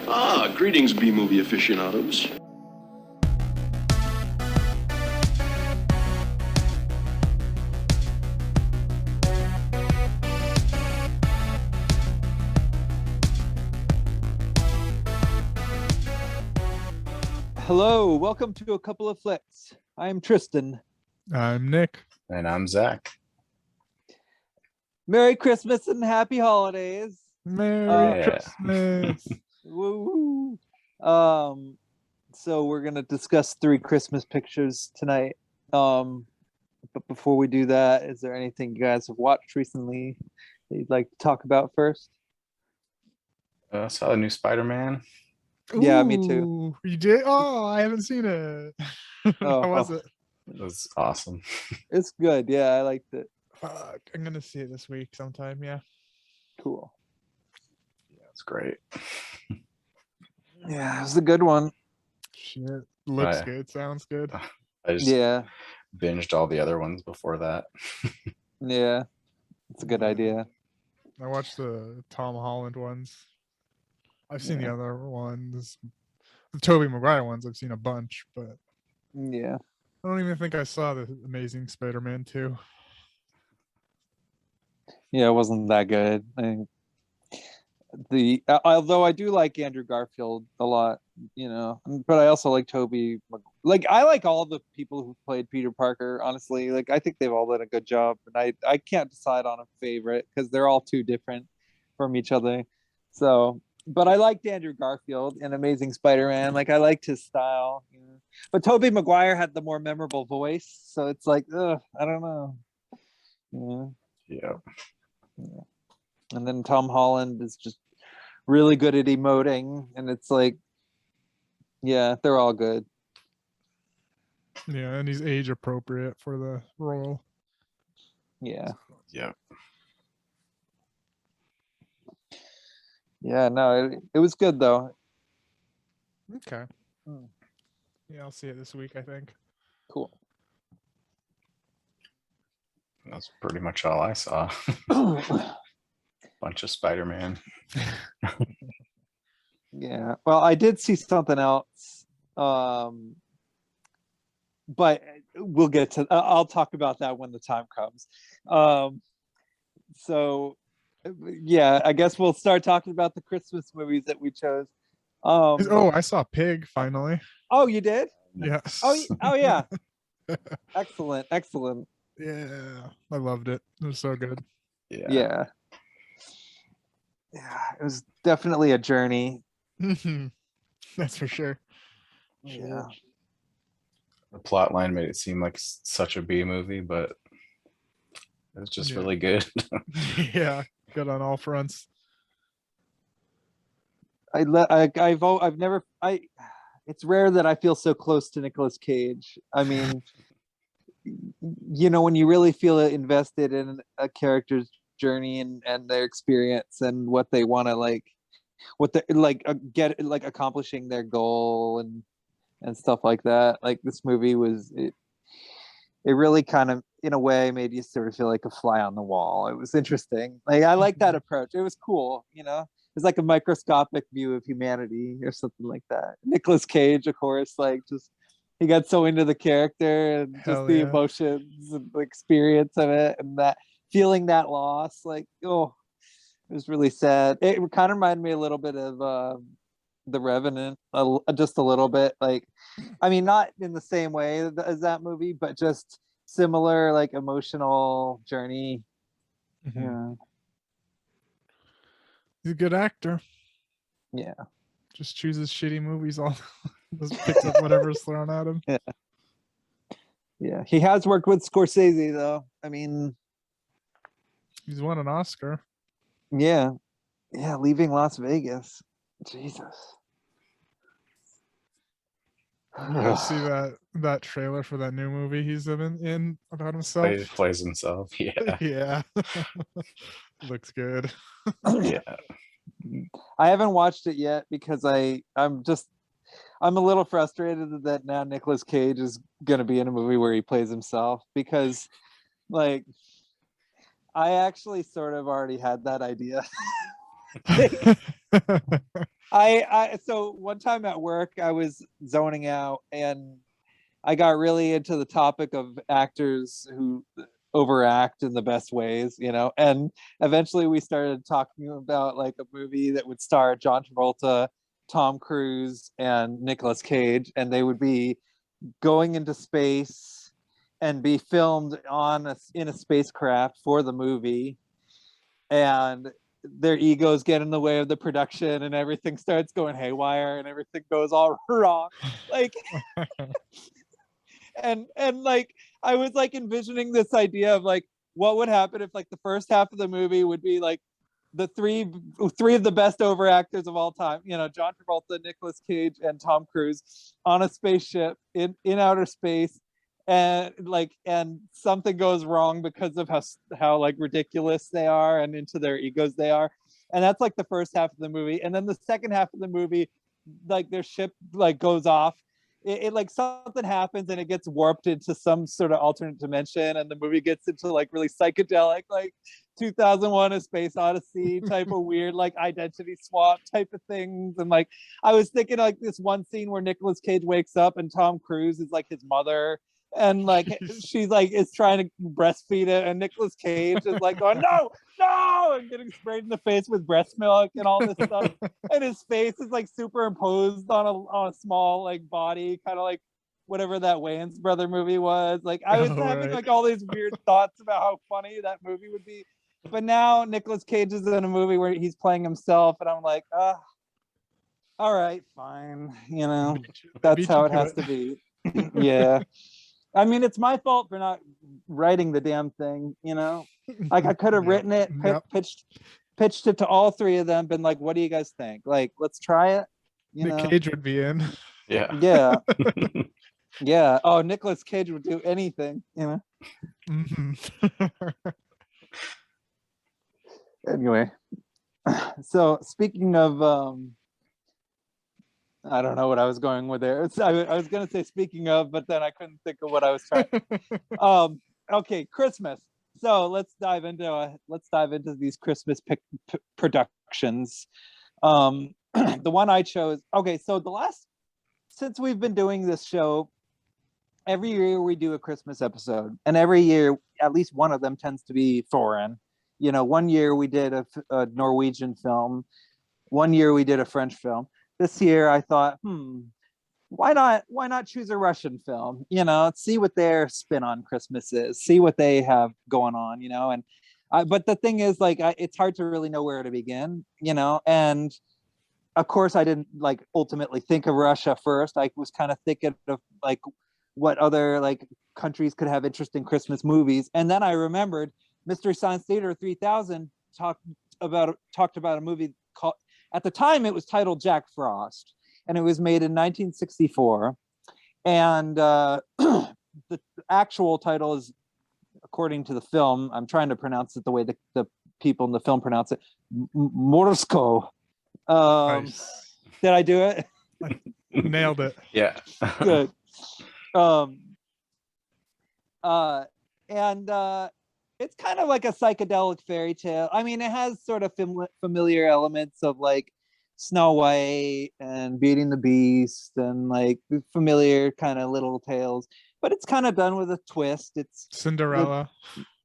Greetings, B-movie aficionados. Hello, welcome to A Couple of Flicks. I'm Tristan. I'm Nick. And I'm Zach. Merry Christmas and happy holidays. Merry Yeah. Christmas. Woo. So we're gonna discuss 3 Christmas pictures tonight. But before we do that, is there anything you guys have watched recently that you'd like to talk about first? I saw a new Spider-Man. Yeah, me too. Ooh, you did? Oh, I haven't seen it. How was it? It was awesome. It's good. Yeah, I liked it. Fuck, I'm gonna see it this week sometime. Yeah. Cool. Yeah, it's great. Yeah, it was a good one. Shit. Looks Right. good. Sounds good. I just Yeah, binged all the other ones before that. yeah. It's a good idea. I watched the Tom Holland ones. I've seen the other ones. The Tobey Maguire ones I've seen a bunch, but Yeah. I don't even think I saw the Amazing Spider-Man 2. Yeah, it wasn't that good. Although I do like Andrew Garfield a lot, but I also like Toby. Like I like all the people who played Peter Parker. Honestly, like I think they've all done a good job, and I can't decide on a favorite because they're all too different from each other. So, but I liked Andrew Garfield in Amazing Spider-Man. Like I liked his style, but Tobey Maguire had the more memorable voice, so it's like, I don't know. Yeah. And then Tom Holland is just really good at emoting, and it's like, yeah, they're all good. Yeah, and he's age appropriate for the role. Yeah. Yeah. Yeah, no, it was good though. Okay. Hmm. Yeah, I'll see it this week, I think. Cool. That's pretty much all I saw. Bunch of Spider-Man. Yeah. Well, I did see something else. But we'll get to I'll talk about that when the time comes. So yeah, I guess we'll start talking about the Christmas movies that we chose. Oh, I saw Pig finally. Oh, you did? Yes. Oh yeah. Excellent. Yeah, I loved it. It was so good. Yeah. It was definitely a journey. That's for sure. Yeah. The plot line made it seem like such a B movie, but it was just really good. Yeah, good on all fronts. It's rare that I feel so close to Nicolas Cage. I mean, when you really feel invested in a character's journey and their experience and what they want to get accomplishing their goal and stuff like that. Like this movie it really kind of in a way made you sort of feel like a fly on the wall. It was interesting. Like I like that approach. It was cool, It's like a microscopic view of humanity or something like that. Nicolas Cage, of course, like just he got so into the character and Hell just the yeah. emotions and the experience of it and that feeling that loss, like, oh, it was really sad. It kind of reminded me a little bit of The Revenant, just a little bit. Like, I mean, not in the same way as that movie, but just similar, like emotional journey. Mhm. Yeah. He's a good actor. Yeah. Just chooses shitty movies all just picks up whatever's thrown at him. Yeah. He has worked with Scorsese though. I mean, He's won an Oscar. yeah. Yeah, Leaving Las Vegas. Jesus. You guys see that trailer for that new movie he's in about himself? Plays himself. Yeah. Yeah. Looks good. Yeah. I haven't watched it yet because I'm a little frustrated that now Nicolas Cage is gonna be in a movie where he plays himself, because like I actually sort of already had that idea. So one time at work I was zoning out and I got really into the topic of actors who overact in the best ways, and eventually we started talking about like a movie that would star John Travolta, Tom Cruise, and Nicolas Cage, and they would be going into space and be filmed in a spacecraft for the movie, and their egos get in the way of the production and everything starts going haywire and everything goes all wrong, like and like I was like envisioning this idea of like what would happen if like the first half of the movie would be like the three of the best overactors of all time, John Travolta, Nicolas Cage, and Tom Cruise on a spaceship in outer space, and something goes wrong because of how like ridiculous they are and into their egos they are, and that's like the first half of the movie, and then the second half of the movie, like their ship like goes off. It like something happens and it gets warped into some sort of alternate dimension, and the movie gets into like really psychedelic, like 2001: A Space Odyssey type of weird like identity swap type of things. And like I was thinking like this one scene where Nicolas Cage wakes up and Tom Cruise is like his mother, and like Jeez. she's like is trying to breastfeed it, and Nicolas Cage is like going no, and getting sprayed in the face with breast milk and all this stuff, and his face is like superimposed on a small like body, kind of like whatever that Wayans brother movie was. Like I was having Right. like all these weird thoughts about how funny that movie would be, but now Nicolas Cage is in a movie where he's playing himself, and I'm like, all right, fine, that's Beat how you it has to be. Yeah. I mean, it's my fault for not writing the damn thing, Like I could have written it, Yep. pitched it to all three of them, been like, "What do you guys think? Like, let's try it." Nick Cage would be in. Yeah. Yeah, yeah. Oh, Nicolas Cage would do anything, Mhm. Anyway, so speaking of, I don't know what I was going with there. I was gonna say speaking of, but then I couldn't think of what I was trying. Okay, Christmas. So let's dive into these Christmas productions. The one I chose. Okay, so since we've been doing this show, every year we do a Christmas episode, and every year at least one of them tends to be foreign. One year we did a Norwegian film. One year we did a French film. This year I thought, why not choose a Russian film? See what their spin on Christmas is, see what they have going on, and but the thing is, like, it's hard to really know where to begin, and of course I didn't like ultimately think of Russia first. I was kind of thinking of like what other like countries could have interesting Christmas movies, and then I remembered Mystery Science Theater 3000 talked about a movie called, at the time it was titled Jack Frost, and it was made in 1964, and the actual title is, according to the film, I'm trying to pronounce it the way the people in the film pronounce it, Morsko. Nice. Did I do it? Nailed it. Yeah. Good. And it's kind of like a psychedelic fairy tale. I mean, it has sort of familiar elements of like Snow White and Beauty and the Beast and like familiar kind of little tales, but it's kind of done with a twist. It's Cinderella.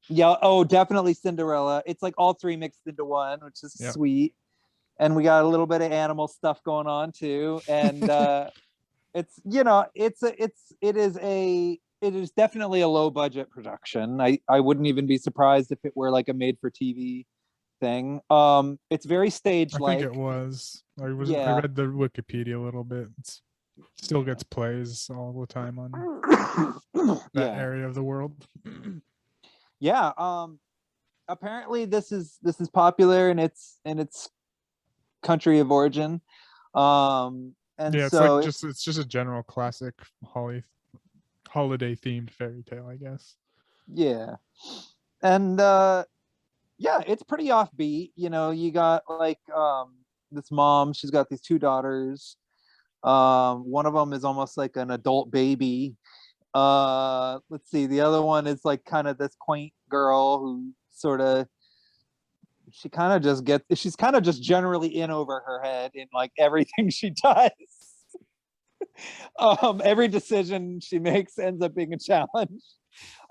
Yeah. Oh, definitely Cinderella. It's like all three mixed into one, which is Yep. sweet. And we got a little bit of animal stuff going on too. And it's it is definitely a low budget production. I wouldn't even be surprised if it were like a made for TV thing. It's very stage I like. think it was. I Yeah. read the Wikipedia a little bit. Still gets plays all the time on that area of the world. Yeah. Apparently this is popular in its country of origin. And Yeah, it's so like it's just a general classic holiday themed fairy tale, I guess. yeah. And yeah, it's pretty offbeat. You got like this mom, she's got these two daughters. One of them is almost like an adult baby. Let's see, the other one is like kind of this quaint girl who sort of she kind of just gets she's kind of just generally in over her head in like everything she does. Every decision she makes ends up being a challenge.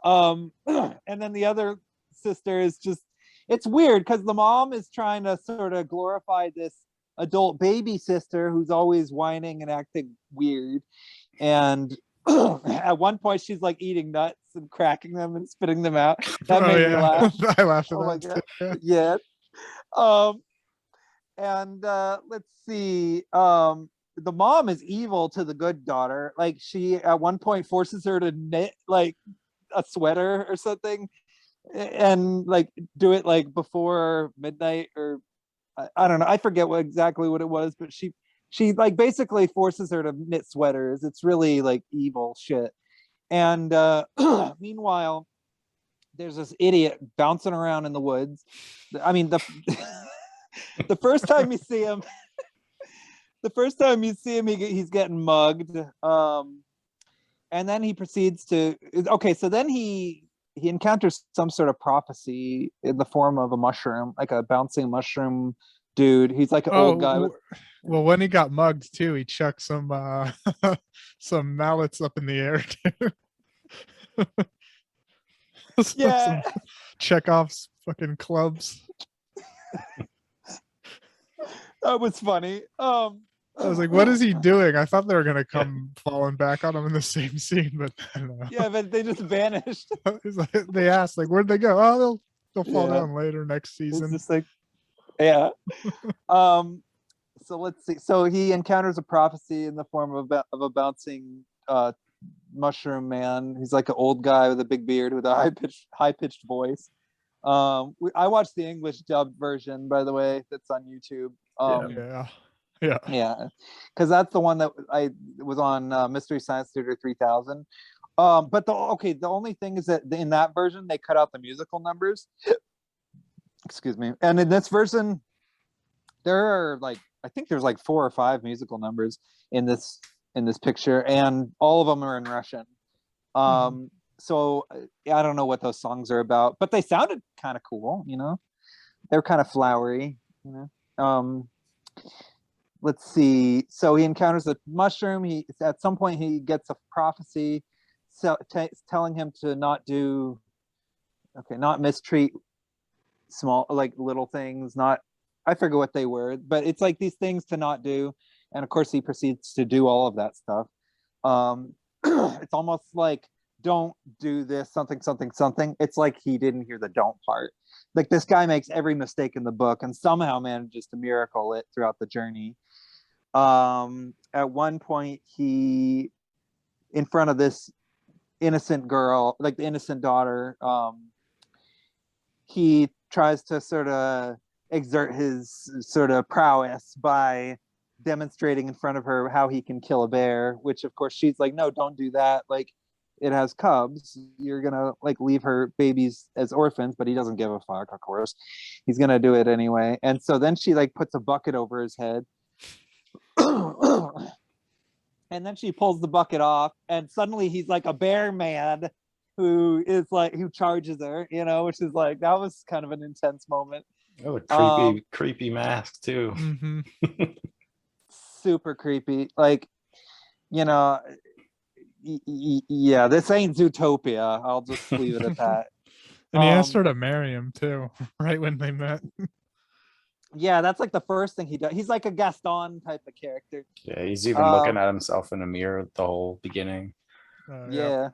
And then the other sister is just, it's weird because the mom is trying to sort of glorify this adult baby sister who's always whining and acting weird. And at one point she's like eating nuts and cracking them and spitting them out. That made me laugh. I laughed at Oh my that. God. Too. Yeah. And let's see. The mom is evil to the good daughter. Like she at one point forces her to knit like a sweater or something, and like do it like before midnight, or I don't know. I forget exactly what it was, but she like basically forces her to knit sweaters. It's really like evil shit. And meanwhile, there's this idiot bouncing around in the woods. I mean, the the first time you see him, he's getting mugged. And then he proceeds to, okay, so then he encounters some sort of prophecy in the form of a mushroom, like a bouncing mushroom dude. He's like an old guy. Well, when he got mugged too, he chucked some some mallets up in the air too. Yeah. Some Chekhov's fucking clubs. That was funny. I was like, what is he doing? I thought they were gonna come falling back on him in the same scene, but I don't know. Yeah, but they just vanished. It's like, they asked, like, where'd they go? Oh, they'll fall Yeah. down later next It's season. just like, yeah. So let's see. So he encounters a prophecy in the form of a bouncing mushroom man. He's like an old guy with a big beard with a high pitched voice. I watched the English dubbed version, by the way, that's on YouTube. Yeah, because that's the one that I was on Mystery Science Theater 3000. But the only thing is that in that version they cut out the musical numbers. Excuse me. And in this version, there are like, I think there's like 4 or 5 musical numbers in this picture, and all of them are in Russian. So I don't know what those songs are about, but they sounded kind of cool, you know. They're kind of flowery, you know. Let's see. So he encounters a mushroom. At some point he gets a prophecy telling him to not mistreat small, like little things. I forget what they were, but it's like these things to not do. And of course he proceeds to do all of that stuff. It's almost like, don't do this, something. It's like he didn't hear the don't part. Like this guy makes every mistake in the book and somehow manages to miracle it throughout the journey. At one point he, in front of this innocent girl, like the innocent daughter, he tries to sort of exert his sort of prowess by demonstrating in front of her how he can kill a bear, which of course she's like, no, don't do that. Like, it has cubs. You're gonna like leave her babies as orphans, but he doesn't give a fuck, of course. He's gonna do it anyway. And so then she like puts a bucket over his head. And then she pulls the bucket off, and suddenly he's like a bear man who charges her, you know, which is like, that was kind of an intense moment. Oh, a creepy mask too. Mm-hmm. Super creepy. Like, you know, yeah, this ain't Zootopia. I'll just leave it at that. And he asked her to marry him too, right when they met. Yeah, that's like the first thing he does. He's like a Gaston type of character. Yeah, he's even looking at himself in a mirror the whole beginning. Yeah.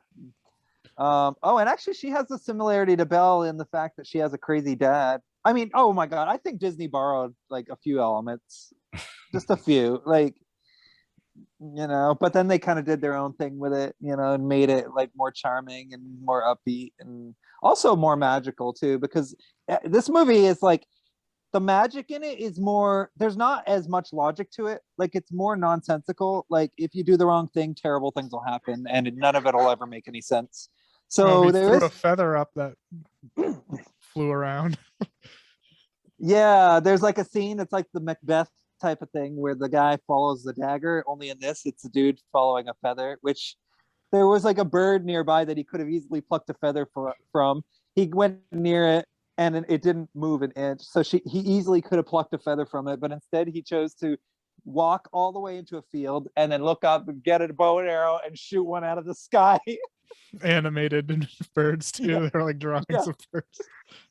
Oh, and actually she has a similarity to Belle in the fact that she has a crazy dad. I mean, oh my God, I think Disney borrowed like a few elements, just a few, like, you know, but then they kind of did their own thing with it, you know, and made it like more charming and more upbeat and also more magical too, because this movie is like, the magic in it is more, there's not as much logic to it. Like, it's more nonsensical. Like, if you do the wrong thing, terrible things will happen, and none of it will ever make any sense. So he there threw is a feather up that flew around. Yeah, there's like a scene, it's like the Macbeth type of thing where the guy follows the dagger. Only in this, it's a dude following a feather, which there was like a bird nearby that he could have easily plucked a feather from. He went near it, and it didn't move an inch. So he easily could have plucked a feather from it, but instead he chose to walk all the way into a field and then look up and get a bow and arrow and shoot one out of the sky. Animated birds too. Yeah. They're like drawings Yeah. of birds.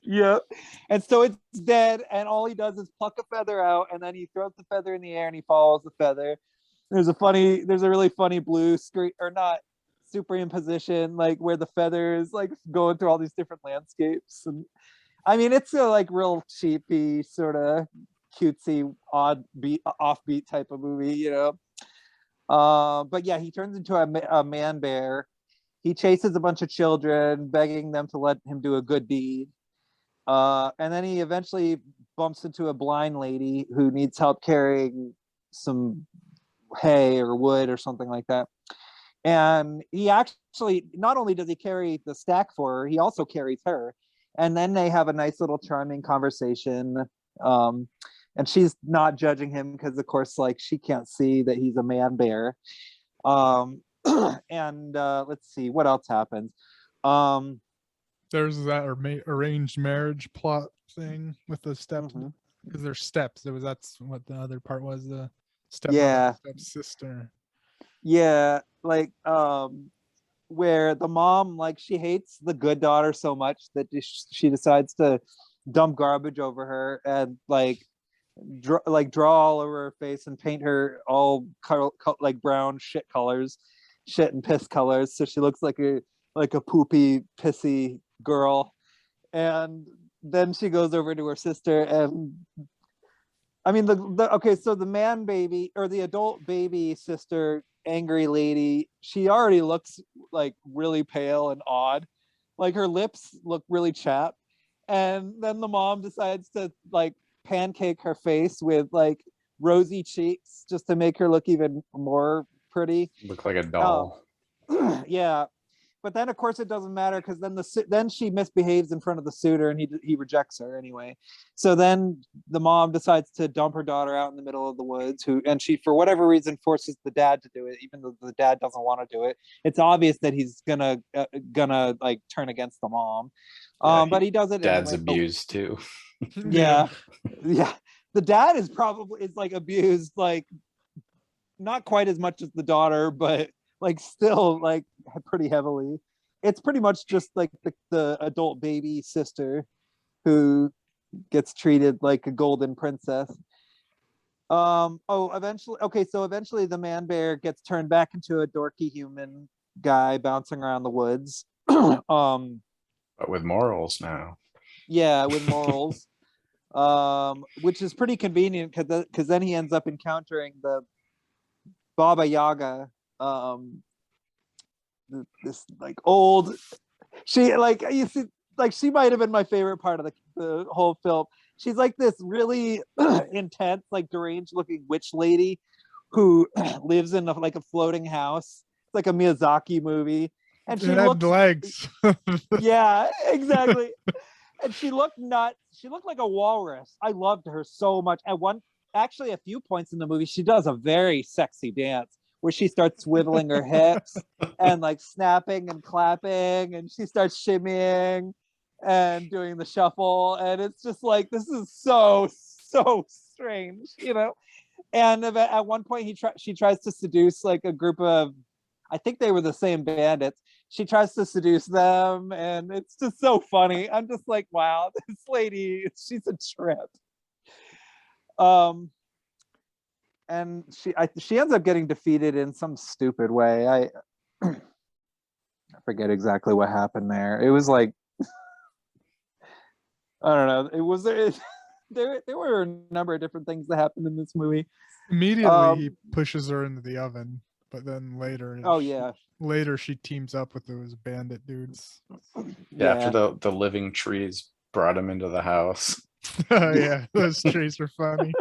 Yep. And so it's dead, and all he does is pluck a feather out, and then he throws the feather in the air and he follows the feather. There's a really funny blue screen, or not, superimposition, like where the feather is like going through all these different landscapes. And I mean, it's a like real cheapy, sort of cutesy, offbeat type of movie, you know. But yeah, he turns into a man bear. He chases a bunch of children, begging them to let him do a good deed. And then he eventually bumps into a blind lady who needs help carrying some hay or wood or something like that. And he actually, not only does he carry the stack for her, he also carries her. And then they have a nice little charming conversation. And she's not judging him because, of course, like she can't see that he's a man bear. And let's see what else happens. There's that arranged marriage plot thing with the steps, Mhm. because there's steps. That's what the other part was. The Yeah. stepsister. Yeah, like where the mom, like, she hates the good daughter so much that she decides to dump garbage over her and like draw all over her face and paint her all like brown shit and piss colors, so she looks like a poopy pissy girl. And then she goes over to her sister, and I mean so the man baby, or the adult baby sister, angry lady, she already looks like really pale and odd, like her lips look really chapped. And then the mom decides to like pancake her face with like rosy cheeks just to make her look even more pretty. Look like a doll. Yeah, but then of course it doesn't matter, because then she misbehaves in front of the suitor, and he rejects her anyway. So then the mom decides to dump her daughter out in the middle of the woods, and she, for whatever reason, forces the dad to do it, even though the dad doesn't want to do it. It's obvious that he's gonna like turn against the mom. Yeah, But he does it Dad's anyway. abused too. Yeah. Yeah, the dad is like abused, like not quite as much as the daughter, but like still like pretty heavily. It's pretty much just like the adult baby sister who gets treated like a golden princess. Eventually the man bear gets turned back into a dorky human guy bouncing around the woods. But with morals now. Yeah, with morals. Which is pretty convenient, because then he ends up encountering the Baba Yaga, this like old, she, like, you see, like, she might have been my favorite part of the whole film. She's like this really intense, like deranged looking witch lady who lives in like a floating house. It's like a Miyazaki movie, and she It had looks legs. yeah, exactly. And she looked nuts. She looked like a walrus. I loved her so much. Actually, a few points in the movie, she does a very sexy dance where she starts swiveling her hips and like snapping and clapping, and she starts shimmying and doing the shuffle. And it's just like, this is so strange, you know? And at one point, she tries to seduce like a group of, I think they were the same bandits. She tries to seduce them, and it's just so funny. I'm just like, wow, this lady, she's a trip. And she ends up getting defeated in some stupid way. I forget exactly what happened there. It was like, I don't know. It was there were a number of different things that happened in this movie. Immediately he pushes her into the oven, but then later Oh yeah. Later she teams up with those bandit dudes. Yeah, after the living trees brought him into the house. Yeah, those trees were funny.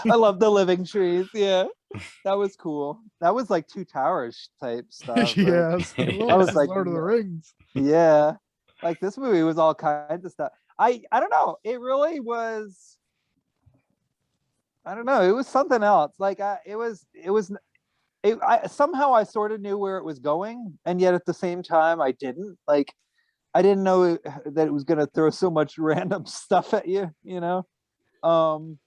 I love the living trees. Yeah, that was cool. That was like Two Towers type stuff. Yeah, Right? I was like, Lord of the Rings. Yeah, like this movie was all kinds of stuff. I don't know. It really was. I don't know. It was something else. Like somehow I sort of knew where it was going, and yet at the same time I didn't. Like I didn't know that it was gonna throw so much random stuff at you, you know. Um,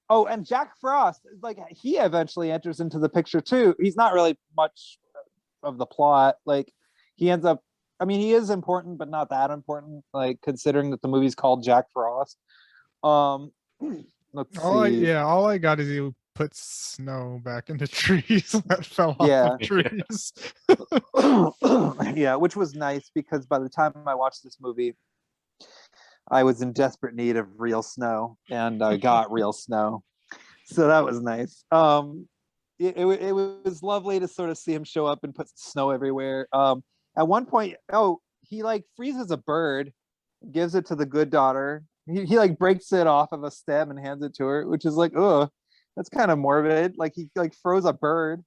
oh, and Jack Frost, like he eventually enters into the picture too. He's not really much of the plot. Like he ends up, I mean, he is important, but not that important. Like considering that the movie's called Jack Frost. Um, let's see. All I got is he put snow back into trees that fell off Yeah. of trees. Yeah, which was nice because by the time I watched this movie, I was in desperate need of real snow, and I got real snow, so that was nice. It was lovely to sort of see him show up and put snow everywhere. At one point, he like freezes a bird, gives it to the good daughter. He like breaks it off of a stem and hands it to her, which is like, oh, that's kind of morbid. Like he like froze a bird.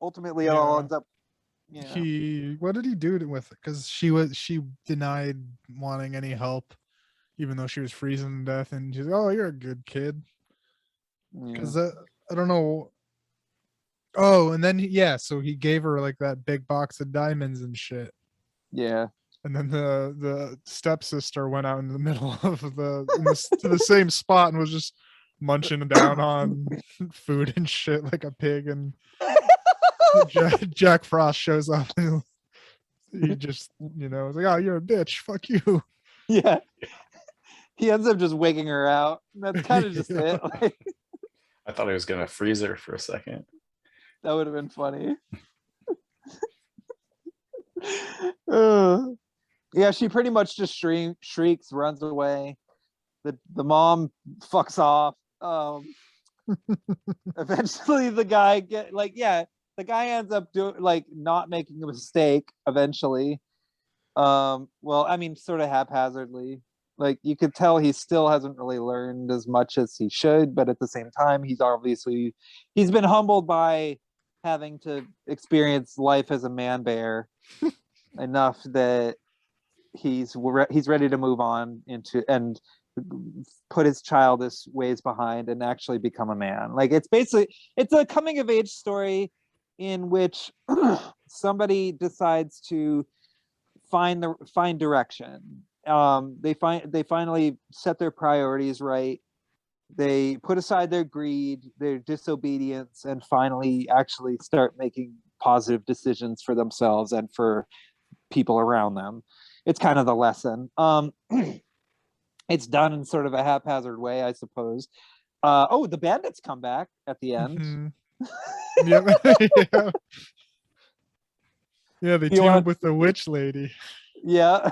Ultimately, it all Yeah. ends up. Yeah. What did he do with it? Because she denied wanting any help, even though she was freezing to death. And she's, oh, you're a good kid. Because I don't know. Oh, and then so he gave her like that big box of diamonds and shit. Yeah. And then the stepsister went out in the middle of to the same spot and was just munching down on food and shit like a pig. And Jack Frost shows up and he just, is like, oh, you're a bitch. Fuck you. Yeah. He ends up just waking her out. That's kind of just it. Like, I thought he was gonna freeze her for a second. that would have been funny. Yeah, she pretty much just shrieks, runs away. The mom fucks off. Eventually the guy the guy ends up not making a mistake eventually. Well, I mean, sort of haphazardly. Like you could tell he still hasn't really learned as much as he should, but at the same time, he's been humbled by having to experience life as a man bear enough that he's ready to move on into and put his childish ways behind and actually become a man. Like it's a coming of age story in which somebody decides to find direction. They finally set their priorities right. They put aside their greed, their disobedience, and finally actually start making positive decisions for themselves and for people around them. It's kind of the lesson. It's done in sort of a haphazard way, I suppose. The bandits come back at the end. Mm-hmm. Yeah. Yeah, they team up with the witch lady. Yeah.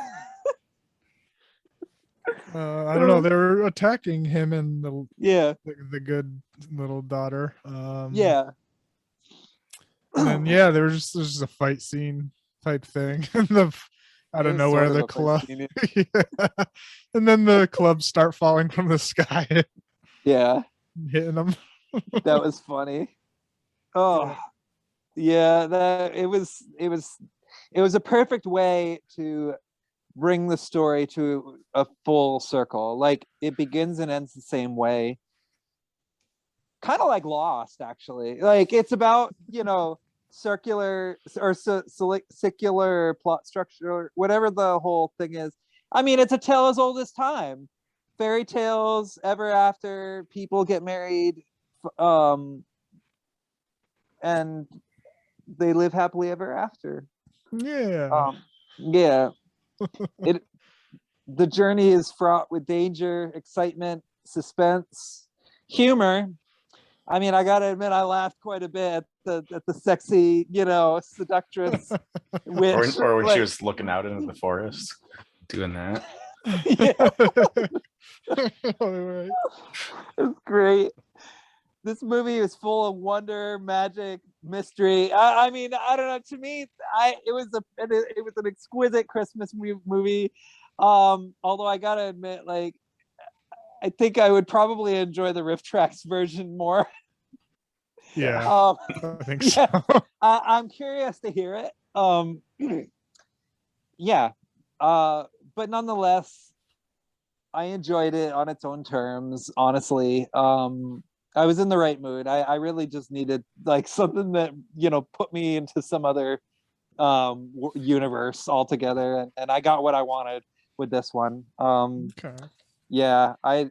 I don't know. They were attacking him and the good little daughter. Yeah. And then there's just a fight scene type thing. And out of nowhere, the club. Yeah. And then the clubs start falling from the sky. Yeah. Hitting them. That was funny. Oh, yeah. It was a perfect way to bring the story to a full circle. Like it begins and ends the same way. Kind of like Lost, actually. Like it's about, circular or circular plot structure, whatever the whole thing is. I mean, it's a tale as old as time. Fairy tales, ever after, people get married, and they live happily ever after. Yeah. The journey is fraught with danger, excitement, suspense, humor. I mean, I gotta admit, I laughed quite a bit at the sexy, seductress witch. Or when she was looking out into the forest, doing that. Right. It's great. This movie is full of wonder, magic, mystery. I mean, I don't know. To me, it was an exquisite Christmas movie. Although I gotta admit, like, I think I would probably enjoy the Riff Tracks version more. Yeah, I think so. I'm curious to hear it. But nonetheless, I enjoyed it on its own terms. Honestly, I was in the right mood. I really just needed like something that put me into some other universe altogether, and I got what I wanted with this one. Okay. Yeah, I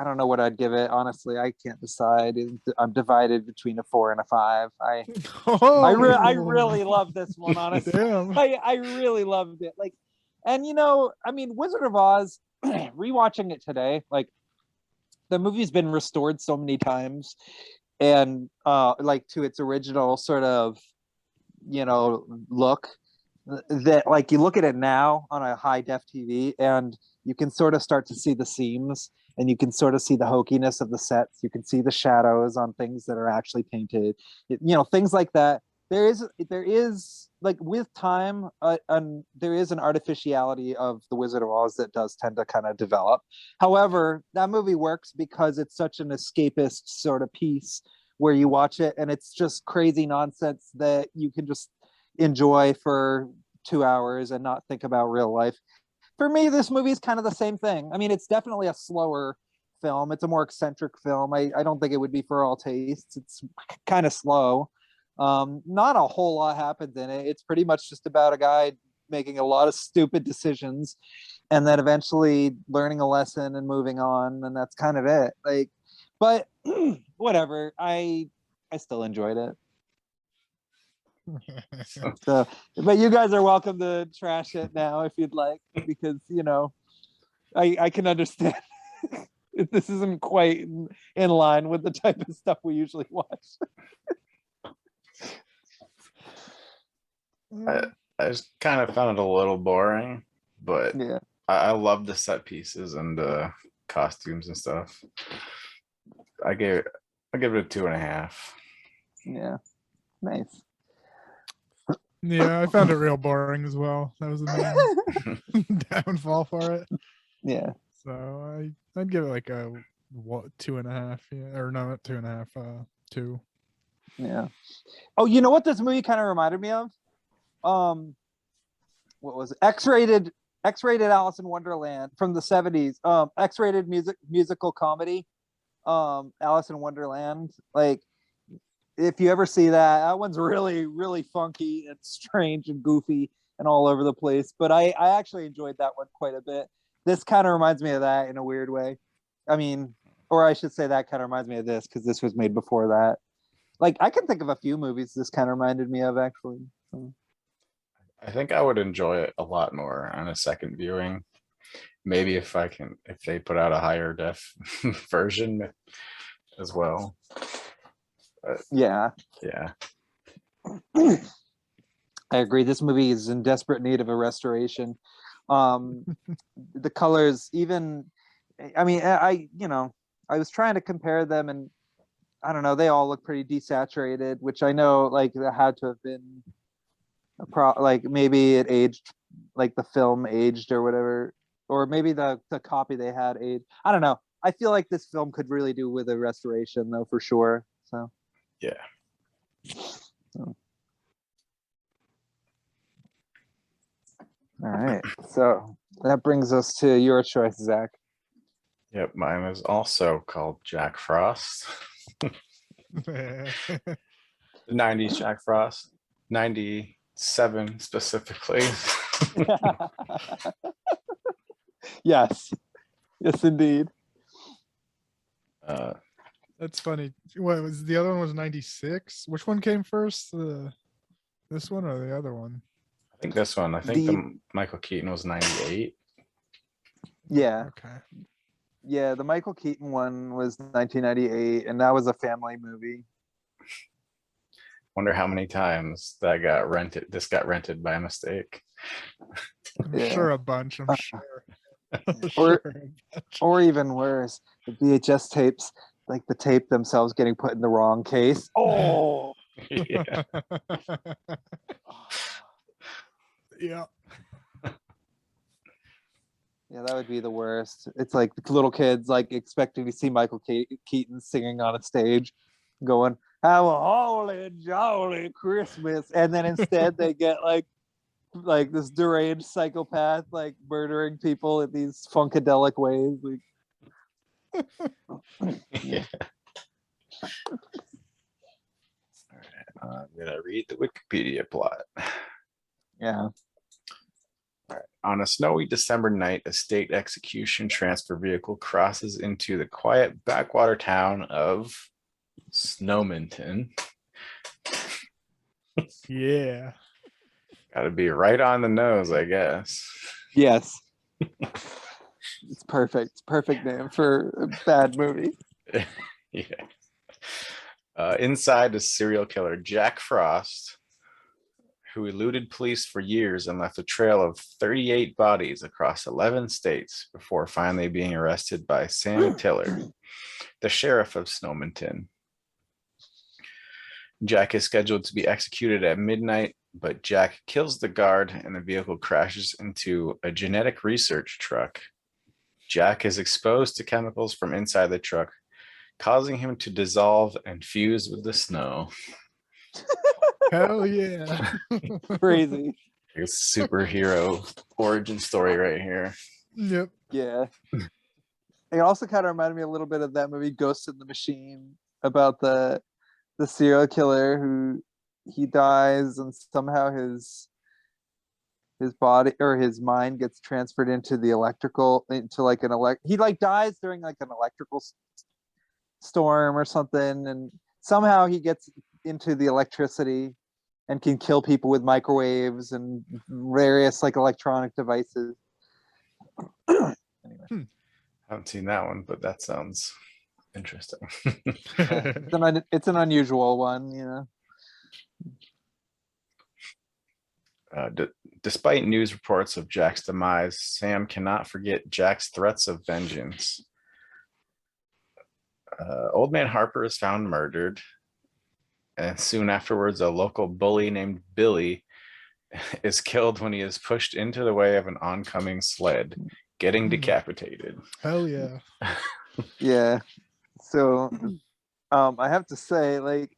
don't know what I'd give it. Honestly, I can't decide. I'm divided between a 4 and a 5. I really love this one, honestly. Damn. I really loved it. Like, and I mean, Wizard of Oz, rewatching it today, like the movie's been restored so many times, and like to its original sort of look, that like you look at it now on a high def TV, and you can sort of start to see the seams, and you can sort of see the hokiness of the sets. You can see the shadows on things that are actually painted, things like that. There is like with time, there is an artificiality of the Wizard of Oz that does tend to kind of develop. However, that movie works because it's such an escapist sort of piece where you watch it and it's just crazy nonsense that you can just enjoy for 2 hours and not think about real life. For me, this movie is kind of the same thing. I mean, it's definitely a slower film. It's a more eccentric film. I don't think it would be for all tastes. It's kind of slow. Not a whole lot happens in it. It's pretty much just about a guy making a lot of stupid decisions and then eventually learning a lesson and moving on, and that's kind of it. Like, but whatever. I still enjoyed it. So, but you guys are welcome to trash it now if you'd like, because I can understand if this isn't quite in line with the type of stuff we usually watch. I just kind of found it a little boring, but Yeah. I love the set pieces and costumes and stuff. I give it a 2.5. Yeah. Nice. Yeah, I found it real boring as well. That was the main downfall for it. Yeah. So I'd give it like a 2.5. Yeah, or no, not 2.5. 2. Yeah. Oh, you know what this movie kind of reminded me of? What was it? X-rated Alice in Wonderland from the 70s. X-rated musical comedy. Alice in Wonderland. Like, if you ever see that one's really, really funky and strange and goofy and all over the place. But I actually enjoyed that one quite a bit. This kind of reminds me of that in a weird way. I mean, or I should say that kind of reminds me of this because this was made before that. Like, I can think of a few movies this kind of reminded me of, actually. So. I think I would enjoy it a lot more on a second viewing. Maybe if they put out a higher def version as well. Yeah. I agree. This movie is in desperate need of a restoration. The colors, even, I mean, I was trying to compare them, and I don't know, they all look pretty desaturated, which I know like that had to have been like maybe it aged, like the film aged or whatever, or maybe the copy they had aged. I don't know. I feel like this film could really do with a restoration though, for sure. So yeah. All right. So that brings us to your choice, Zach. Yep, mine was also called Jack Frost. 90s Jack Frost. 97 specifically. Yes. Yes, indeed. That's funny. What was the other one? Was 96? Which one came first? This one or the other one? I think this one. I think the Michael Keaton was 98. Yeah. Okay. Yeah, the Michael Keaton one was 1998, and that was a family movie. Wonder how many times that got rented. This got rented by mistake. I'm sure a bunch. I'm sure. Or even worse, the VHS tapes, like the tape themselves getting put in the wrong case. Oh, Yeah. Yeah. Yeah, that would be the worst. It's like the little kids like expecting to see Michael Keaton singing on a stage, going, "Have a holy jolly Christmas," and then instead they get like this deranged psychopath like murdering people in these funkadelic ways. Like, Yeah. All right, I'm gonna read the Wikipedia plot. Yeah. On a snowy December night, a state execution transfer vehicle crosses into the quiet backwater town of Snowminton. Yeah. Got to be right on the nose, I guess. Yes. It's perfect. It's perfect name for a bad movie. Yeah. Inside is serial killer Jack Frost, who eluded police for years and left a trail of 38 bodies across 11 states before finally being arrested by Sam Tiller, the sheriff of Snowminton. Jack is scheduled to be executed at midnight, but Jack kills the guard and the vehicle crashes into a genetic research truck. Jack is exposed to chemicals from inside the truck, causing him to dissolve and fuse with the snow. Hell yeah. Crazy. A superhero origin story right here. Yep. Yeah. It also kind of reminded me a little bit of that movie Ghost in the Machine about the serial killer who he dies and somehow his body or his mind gets transferred into the electrical into like he like dies during like an electrical storm or something, and somehow he gets into the electricity and can kill people with microwaves and various like electronic devices. Anyway. Haven't seen that one, but that sounds interesting. It's an unusual one, you know. Despite news reports of Jack's demise, Sam cannot forget Jack's threats of vengeance. Old Man Harper is found murdered, and soon afterwards, a local bully named Billy is killed when he is pushed into the way of an oncoming sled, getting decapitated. Hell yeah. Yeah. So I have to say, like,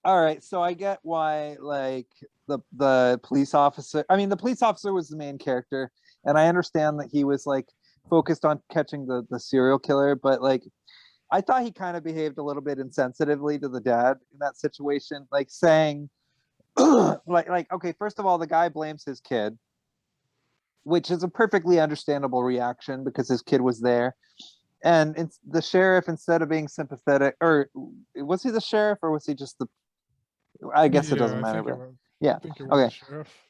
all right, so I get why like the police officer, I mean the police officer was the main character, and I understand that he was like focused on catching the serial killer, but like I thought he kind of behaved a little bit insensitively to the dad in that situation, like saying like okay, first of all, the guy blames his kid, which is a perfectly understandable reaction because his kid was there. And it's the sheriff, instead of being sympathetic, or was he the sheriff or was he just the, I guess it doesn't matter, but yeah, okay.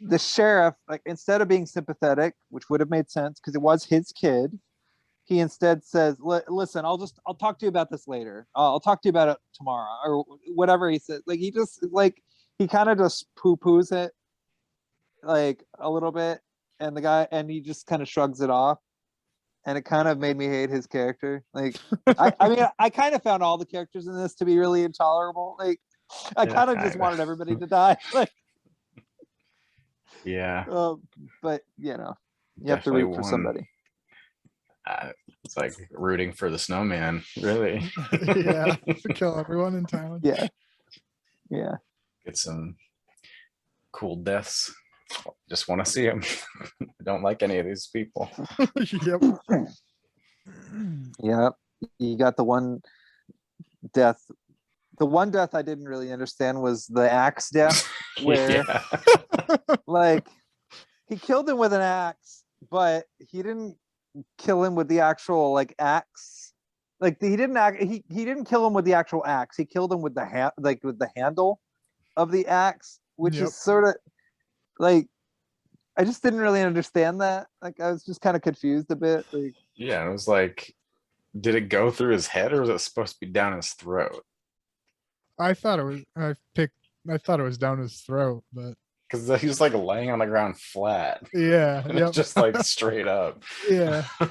The sheriff, like instead of being sympathetic, which would have made sense because it was his kid, he instead says, listen, I'll talk to you about this later. I'll talk to you about it tomorrow or whatever he said. Like he just like, he kind of just poo-poos it like a little bit, and the guy, and he just kind of shrugs it off. And it kind of made me hate his character. Like, I mean, I kind of found all the characters in this to be really intolerable. Like, I kind of just wanted everybody to die. Like, yeah. But you know, you have to root for somebody. It's like rooting for the snowman, really. Yeah, kill everyone in town. Yeah, yeah. Get some cool deaths. Just want to see him. I don't like any of these people. Yep. Yeah. You got the one death. The one death I didn't really understand was the axe death, where like he killed him with an axe, but he didn't kill him with the actual like axe. Like he didn't kill him with the actual axe. He killed him with the with the handle of the axe, which is sort of like, I just didn't really understand that. Like I was just kind of confused a bit. Like, yeah, it was like, did it go through his head or was it supposed to be down his throat? I thought it was. I thought it was down his throat, but because he was like laying on the ground flat. Yeah, and it's just like straight up. Yeah. Okay,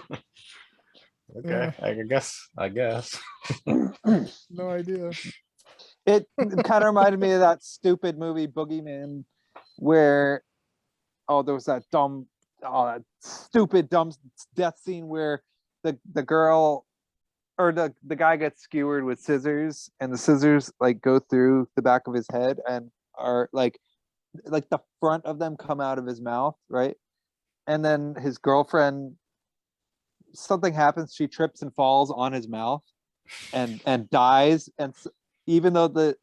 yeah. I guess. No idea. It kind of reminded me of that stupid movie Boogeyman, where there was that stupid dumb death scene where the girl or the guy gets skewered with scissors, and the scissors like go through the back of his head and are like the front of them come out of his mouth, right? And then his girlfriend, something happens, she trips and falls on his mouth and dies, and even though the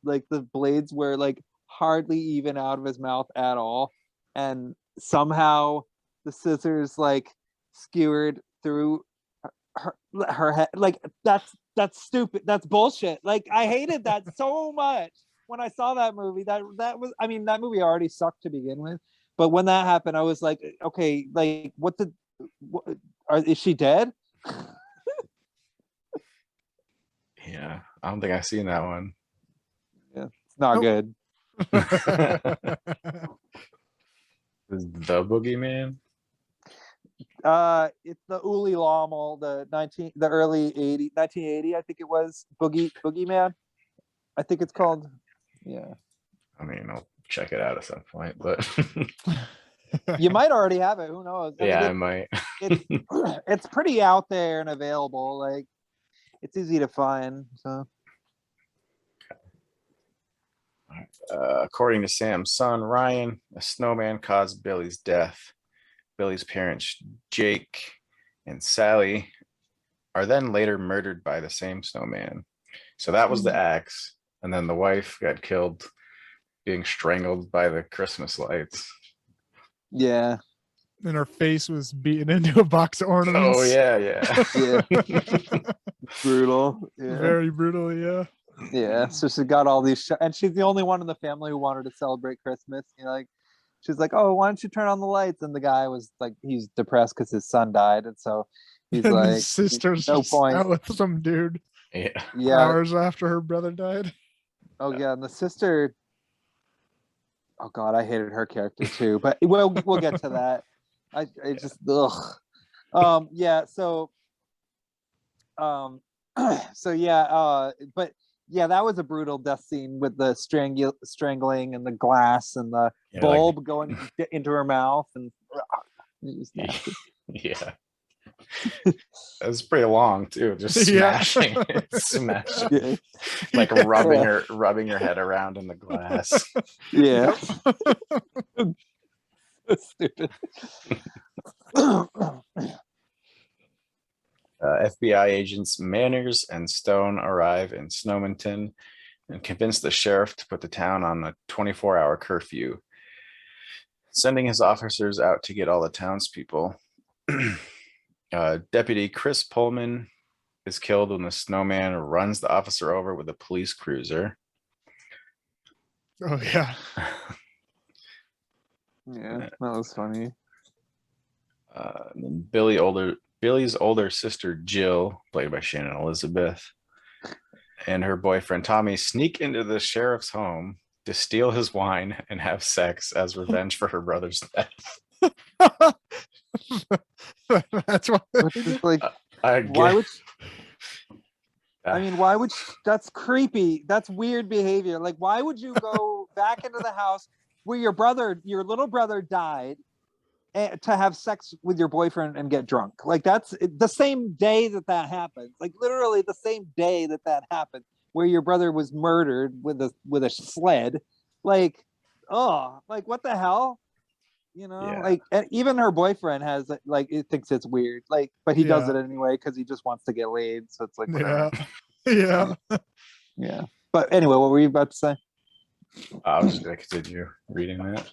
blades were like hardly even out of his mouth at all, and somehow the scissors like skewered through her head. Like that's stupid. That's bullshit. Like I hated that so much when I saw that movie. That was, I mean, that movie already sucked to begin with, but when that happened, I was like, okay, like is she dead? Yeah, I don't think I've seen that one. Yeah, it's not Nope. good. The Boogeyman. It's the Uli Lommel, the early 1980, I think it was, Boogeyman, I think it's called. Yeah, I mean, I'll check it out at some point, but you might already have it. Who knows? I yeah, I mean, might. it's pretty out there and available. Like it's easy to find. So According to Sam's son, Ryan, a snowman caused Billy's death. Billy's parents, Jake and Sally, are then later murdered by the same snowman. So that was the axe. And then the wife got killed being strangled by the Christmas lights. yeah, And her face was beaten into a box of ornaments. Oh, yeah, yeah. yeah, brutal. Yeah. Very brutal, yeah. Yeah, so she got all these, and she's the only one in the family who wanted to celebrate Christmas. You know, like she's like, "Oh, why don't you turn on the lights?" And the guy was like, he's depressed because his son died, and so he's And like, his sister's "No just point." out with some dude Yeah. Yeah. hours after her brother died. Oh yeah, and the sister. Oh god, I hated her character too. But we'll get to that. I just ugh. Yeah. So. So yeah. But. Yeah, that was a brutal death scene with the strangling and the glass and the Yeah, bulb going into her mouth, and it was like, nasty. yeah. It was pretty long too, just Yeah. smashing it, smashing, Yeah. like rubbing your head around in the glass. Yeah. Stupid. FBI agents Manners and Stone arrive in Snowminton and convince the sheriff to put the town on a 24-hour curfew, sending his officers out to get all the townspeople. Deputy Chris Pullman is killed when the snowman runs the officer over with a police cruiser. Oh yeah. Yeah, that was funny. And then Billy's older sister Jill, played by Shannon Elizabeth, and her boyfriend Tommy sneak into the sheriff's home to steal his wine and have sex as revenge for her brother's death. That's why. Which is like, I why get- would? I mean, why would? That's creepy. That's weird behavior. Like, why would you go back into the house where your little brother died, to have sex with your boyfriend and get drunk? Like that's the same day that happens. Like literally the same day that happened, where your brother was murdered with a sled. Like, oh, like what the hell? You know, Yeah. like, and even her boyfriend has like, it thinks it's weird. Like, but he does it anyway because he just wants to get laid. So it's like, whatever. Yeah. Yeah. But anyway, what were you about to say? I was just gonna continue reading that.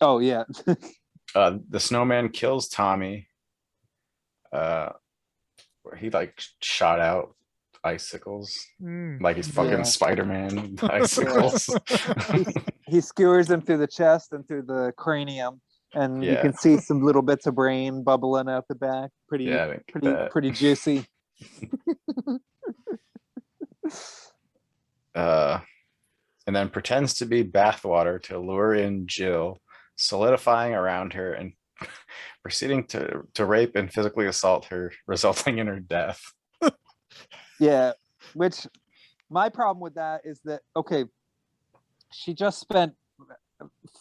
Oh yeah. The snowman kills Tommy. Where he like shot out icicles, like he's fucking Yeah. Spider-Man with icicles. He skewers him through the chest and through the cranium, and you Yeah. can see some little bits of brain bubbling out the back. Pretty, Yeah, I think that. pretty juicy. And then pretends to be bathwater to lure in Jill, solidifying around her and proceeding to rape and physically assault her, resulting in her death. Yeah, which my problem with that is that, okay, she just spent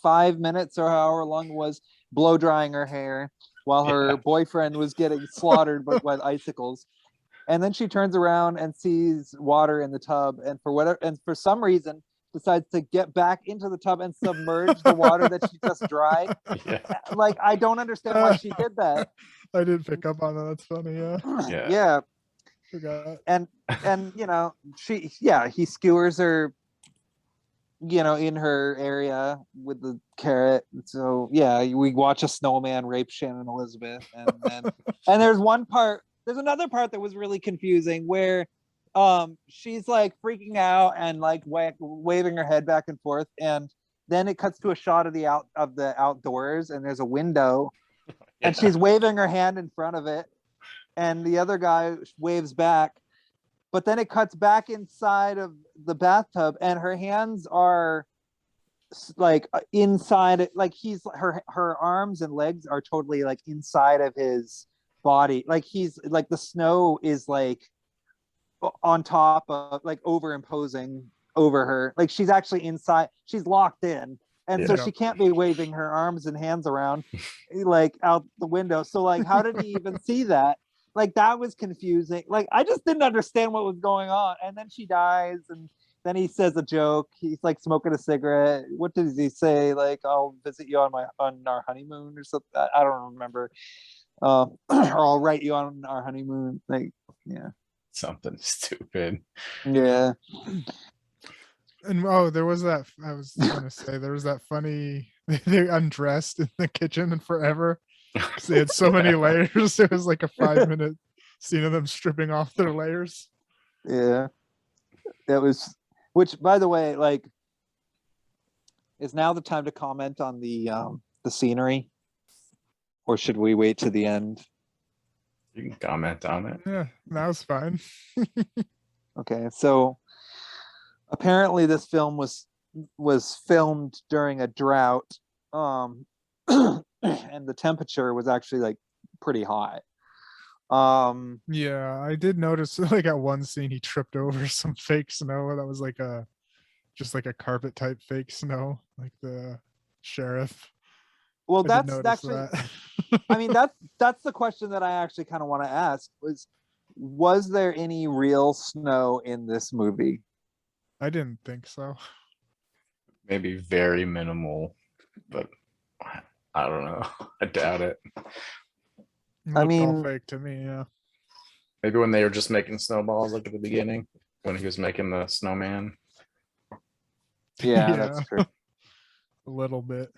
5 minutes or however long it was blow drying her hair while her Yeah. boyfriend was getting slaughtered by icicles, and then she turns around and sees water in the tub, and for some reason decides to get back into the tub and submerge the water that she just dried. Yeah. Like, I don't understand why she did that. I did pick up on that. That's funny. Yeah. Yeah. Yeah. Forgot. And you know, he skewers her in her area with the carrot. So yeah, we watch a snowman rape Shannon Elizabeth, and then and there's another part that was really confusing where she's like freaking out and like waving her head back and forth, and then it cuts to a shot of the outdoors, and there's a window, and she's waving her hand in front of it, and the other guy waves back, but then it cuts back inside of the bathtub, and her hands are like inside it, like her arms and legs are totally like inside of his body, like he's like the snow is like on top of, like, overimposing over her, like she's actually inside, she's locked in, and so Yeah. she can't be waving her arms and hands around like out the window. So like how did he even see that? Like that was confusing. Like I just didn't understand what was going on. And then she dies, and then he says a joke. He's like smoking a cigarette. What does he say? Like, I'll visit you on our honeymoon or something. I don't remember. Or I'll write you on our honeymoon. Like, yeah. Something stupid. Yeah. And there was that. I was gonna say there was that funny. They undressed in the kitchen and forever. 'Cause they had so many layers. It was like a 5-minute scene of them stripping off their layers. Yeah. That was, which by the way, like, is now the time to comment on the scenery, or should we wait to the end? You can comment on it. Yeah, that was fine. Okay, so apparently this film was filmed during a drought, and the temperature was actually like pretty high. Yeah, I did notice like at one scene he tripped over some fake snow that was like just like a carpet type fake snow, like the sheriff. Well, I did that's notice actually, that. I mean, that's the question that I actually kind of want to ask was there any real snow in this movie? I didn't think so. Maybe very minimal, but I don't know. I doubt it. It I looked all mean- fake to me. Yeah. Maybe when they were just making snowballs, like at the beginning, when he was making the snowman. Yeah, that's true. A little bit.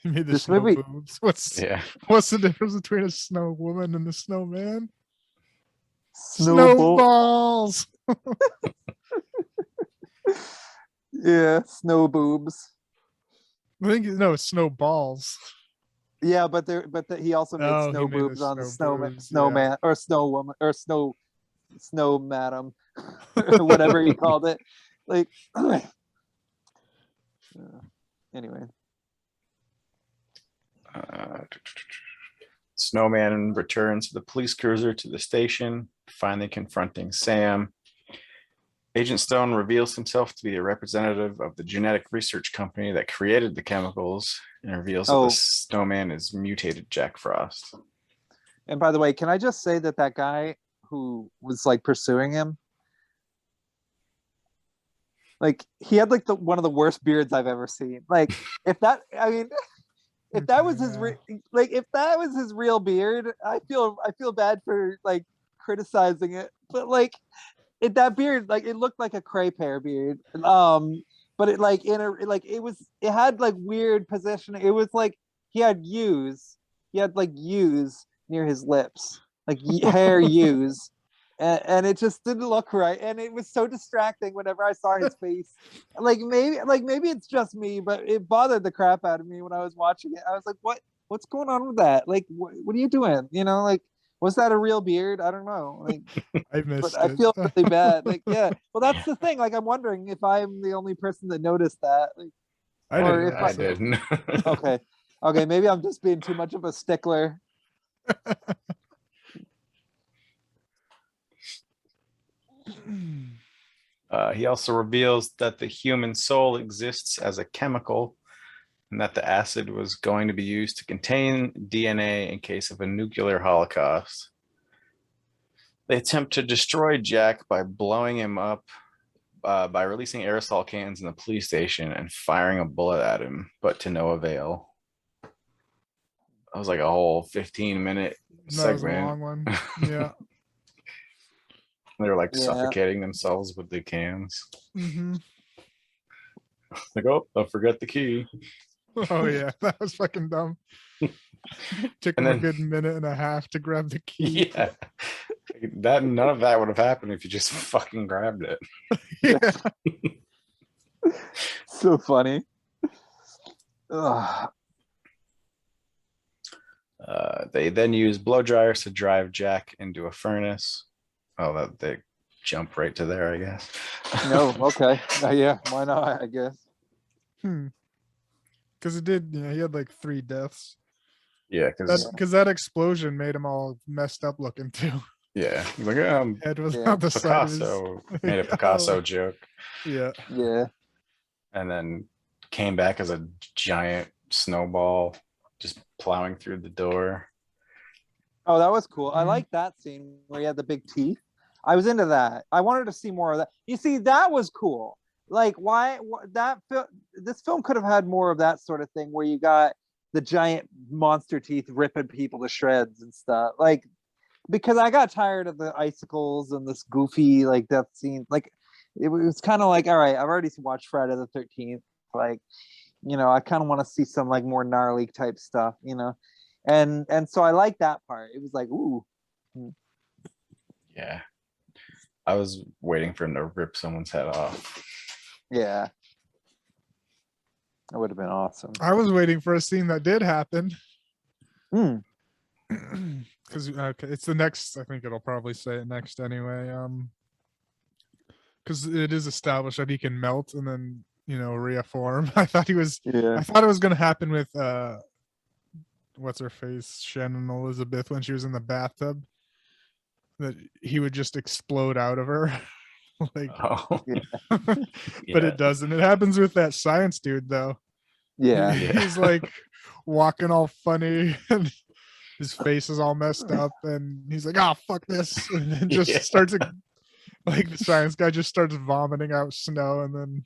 He made the This snow movie- boobs. What's Yeah. what's the difference between a snow woman and a snowman? Snowball. Snowballs. Yeah, snow boobs. I think no snowballs. Yeah, but he also made Oh, snow he made the boobs on the snow boobs, snowman or snow woman or snow madam, whatever he called it. Like, anyway. Snowman returns the police cruiser to the station, finally confronting Sam. Agent Stone reveals himself to be a representative of the genetic research company that created the chemicals, and reveals that the snowman is mutated Jack Frost. And by the way, can I just say that guy who was like pursuing him, like he had like one of the worst beards I've ever seen. Like if that was his if that was his real beard, I feel bad for like criticizing it. But like that beard, like it looked like a crepe hair beard. But it like it had like weird positioning. It was like he had U's near his lips, like hair U's. And it just didn't look right, and it was so distracting whenever I saw his face. Maybe it's just me, but it bothered the crap out of me when I was watching it. I was like, what's going on with that? Like, what are you doing? Like, was that a real beard? I don't know. Like, I missed but it. I feel really bad. Like, yeah. Well, that's the thing. Like, I'm wondering if I'm the only person that noticed that. Like, I didn't. okay, maybe I'm just being too much of a stickler. He also reveals that the human soul exists as a chemical, and that the acid was going to be used to contain DNA in case of a nuclear holocaust. They attempt to destroy Jack by blowing him up, by releasing aerosol cans in the police station and firing a bullet at him, but to no avail. That was like a whole 15-minute That was a segment. long one. Yeah. They were like Yeah. suffocating themselves with the cans. Mm-hmm. Like, oh, I forgot the key. Oh yeah, that was fucking dumb. Took And him a then- good minute and a half to grab the key. Yeah. That none of that would have happened if you just fucking grabbed it. Yeah. So funny. Ugh. They then use blow dryers to drive Jack into a furnace. Oh, that they jump right to there, I guess. No, okay. Yeah, why not? I guess. Because it did, he had like 3 deaths. Yeah, That's because because that explosion made him all messed up looking too. yeah, he's like Head was Yeah. on the side of his. Picasso made a Picasso joke, Yeah. Yeah. and then came back as a giant snowball, just plowing through the door. Oh, that was cool. I Mhm. like that scene where he had the big teeth. I was into that. I wanted to see more of that. You see, that was cool. Like, why this film could have had more of that sort of thing where you got the giant monster teeth ripping people to shreds and stuff. Like, because I got tired of the icicles and this goofy like death scene. Like, it was kind of like, all right, I've already watched Friday the 13th. Like, I kind of want to see some like more gnarly type stuff, and so I like that part. It was like, ooh. Yeah, I was waiting for him to rip someone's head off. Yeah, that would have been awesome. I was waiting for a scene that did happen. Hmm. Because it's the next. I think it'll probably say it next anyway. Because it is established that he can melt and then reform. I thought Yeah. I thought it was gonna happen with what's her face, Shannon Elizabeth, when she was in the bathtub. That he would just explode out of her. Like, Oh, but yeah. it doesn't. It happens with that science dude though. Yeah. He's like walking all funny and his face is all messed up and he's like, oh fuck this, and then just Yeah. starts like the science guy just starts vomiting out snow, and then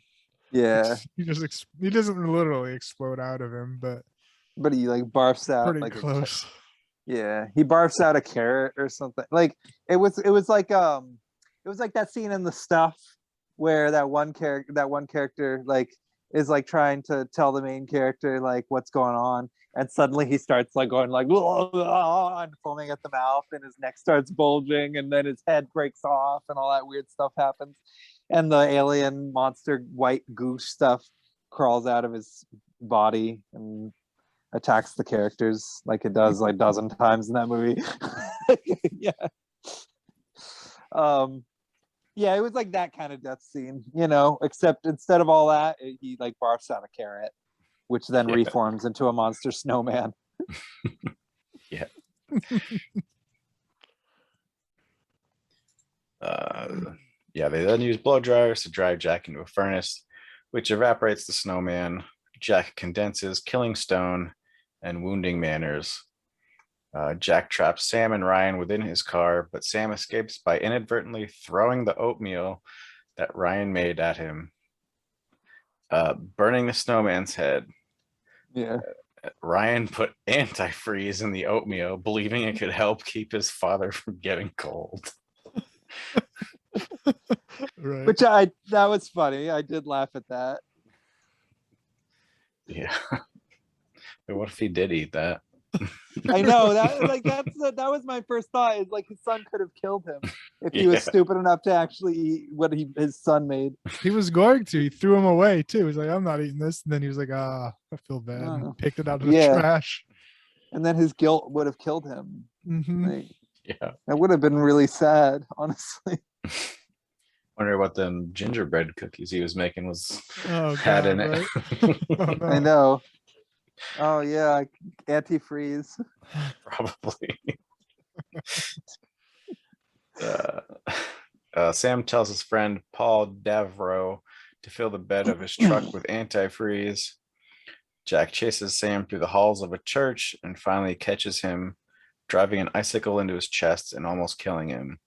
Yeah. he doesn't literally explode out of him, but But he like barfs out pretty like close. yeah, he barfs out a carrot or something. Like it was like that scene in The Stuff where that one character like is like trying to tell the main character like what's going on, and suddenly he starts like going like and foaming at the mouth, and his neck starts bulging, and then his head breaks off, and all that weird stuff happens, and the alien monster white goose stuff crawls out of his body and attacks the characters like it does like a dozen times in that movie. Yeah. Yeah, it was like that kind of death scene, except instead of all that, he like barfs out a carrot, which then Yeah. reforms into a monster snowman. Yeah, they then use blow dryers to drive Jack into a furnace, which evaporates the snowman. Jack condenses, killing Stone and wounding Manners. Jack traps Sam and Ryan within his car, but Sam escapes by inadvertently throwing the oatmeal that Ryan made at him, burning the snowman's head. Yeah. Ryan put antifreeze in the oatmeal, believing it could help keep his father from getting cold. Right. Which that was funny. I did laugh at that. Yeah. But what if he did eat that? I know that was my first thought, is like his son could have killed him if he was Yeah. stupid enough to actually eat what his son made. He was going to. He threw him away too. He's like, I'm not eating this. And then he was like, I feel bad. Oh. And picked it out of the Yeah. trash. And then his guilt would have killed him. Mhm. Like, Yeah. that would have been really sad, honestly. Wonder what them gingerbread cookies he was making was Oh, had in God, it. right? Oh, I no. know. Oh yeah, antifreeze. Probably. Sam tells his friend Paul Davro to fill the bed of his truck with antifreeze. Jack chases Sam through the halls of a church and finally catches him driving an icicle into his chest and almost killing him.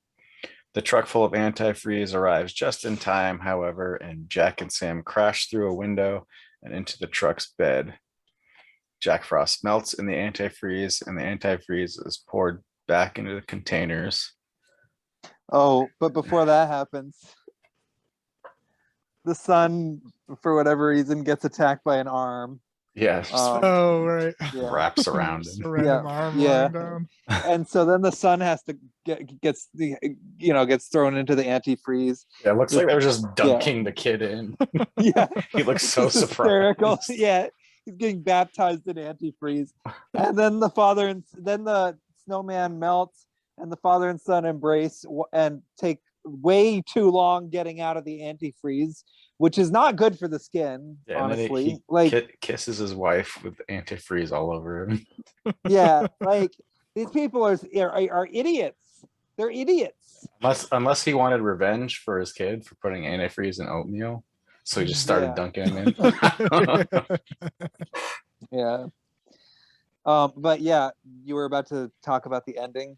The truck full of antifreeze arrives just in time, however, and Jack and Sam crash through a window and into the truck's bed. Jack Frost melts in the antifreeze, and the antifreeze is poured back into the containers. Oh, but before that happens, the son, for whatever reason, gets attacked by an arm. Yeah, just Oh right. Yeah. wraps around Just him. a random arm yeah. lying down. And so then the son has to gets thrown into the antifreeze. Yeah, it looks like they're just dunking the kid in. Yeah. He looks so It's hysterical. surprised. Yeah. He's getting baptized in antifreeze. And then the snowman melts and the father and son embrace and take way too long getting out of the antifreeze, which is not good for the skin, Yeah, and then honestly. he kisses his wife with antifreeze all over him. Yeah, like these people are idiots. They're idiots. Unless he wanted revenge for his kid for putting antifreeze in oatmeal. So he just started dunking him in. Yeah. But yeah, you were about to talk about the ending.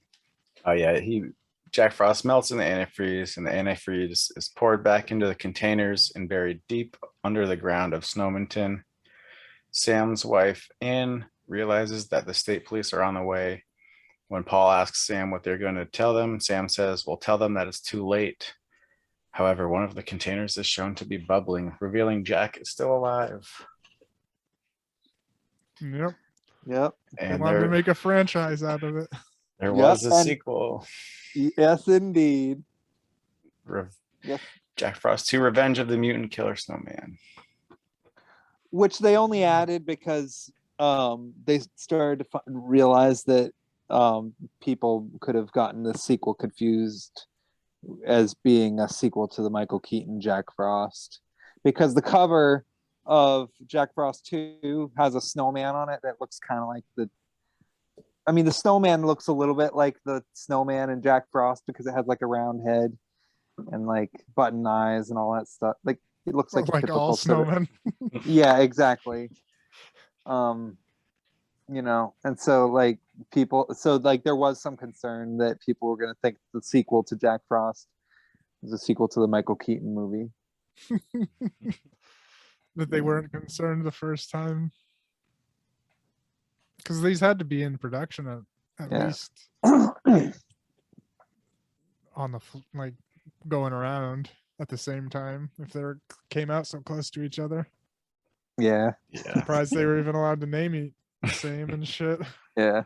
Oh yeah, Jack Frost melts in the antifreeze, and the antifreeze is poured back into the containers and buried deep under the ground of Snowminton. Sam's wife, Anne, realizes that the state police are on the way. When Paul asks Sam what they're going to tell them, Sam says, "We'll tell them that it's too late." However, one of the containers is shown to be bubbling, revealing Jack is still alive. Yep. Yep. They And wanted to make a franchise out of it. there Yep, was a and- sequel. Yes, indeed. Yes. Jack Frost 2: Revenge of the Mutant Killer Snowman. Which they only added because they started to realize that people could have gotten the sequel confused as being a sequel to the Michael Keaton Jack Frost, because the cover of Jack Frost 2 has a snowman on it that looks kind of like the snowman looks a little bit like the snowman in Jack Frost because it has like a round head and like button eyes and all that stuff. Like it looks like, Like all sort of- snowmen. yeah, exactly. And so like there was some concern that people were going to think the sequel to Jack Frost was a sequel to the Michael Keaton movie. That they weren't concerned the first time. Because these had to be in production at Yeah. least on the like going around at the same time if they came out so close to each other. Yeah, Yeah. Surprised they were even allowed to name it the same and shit. yeah.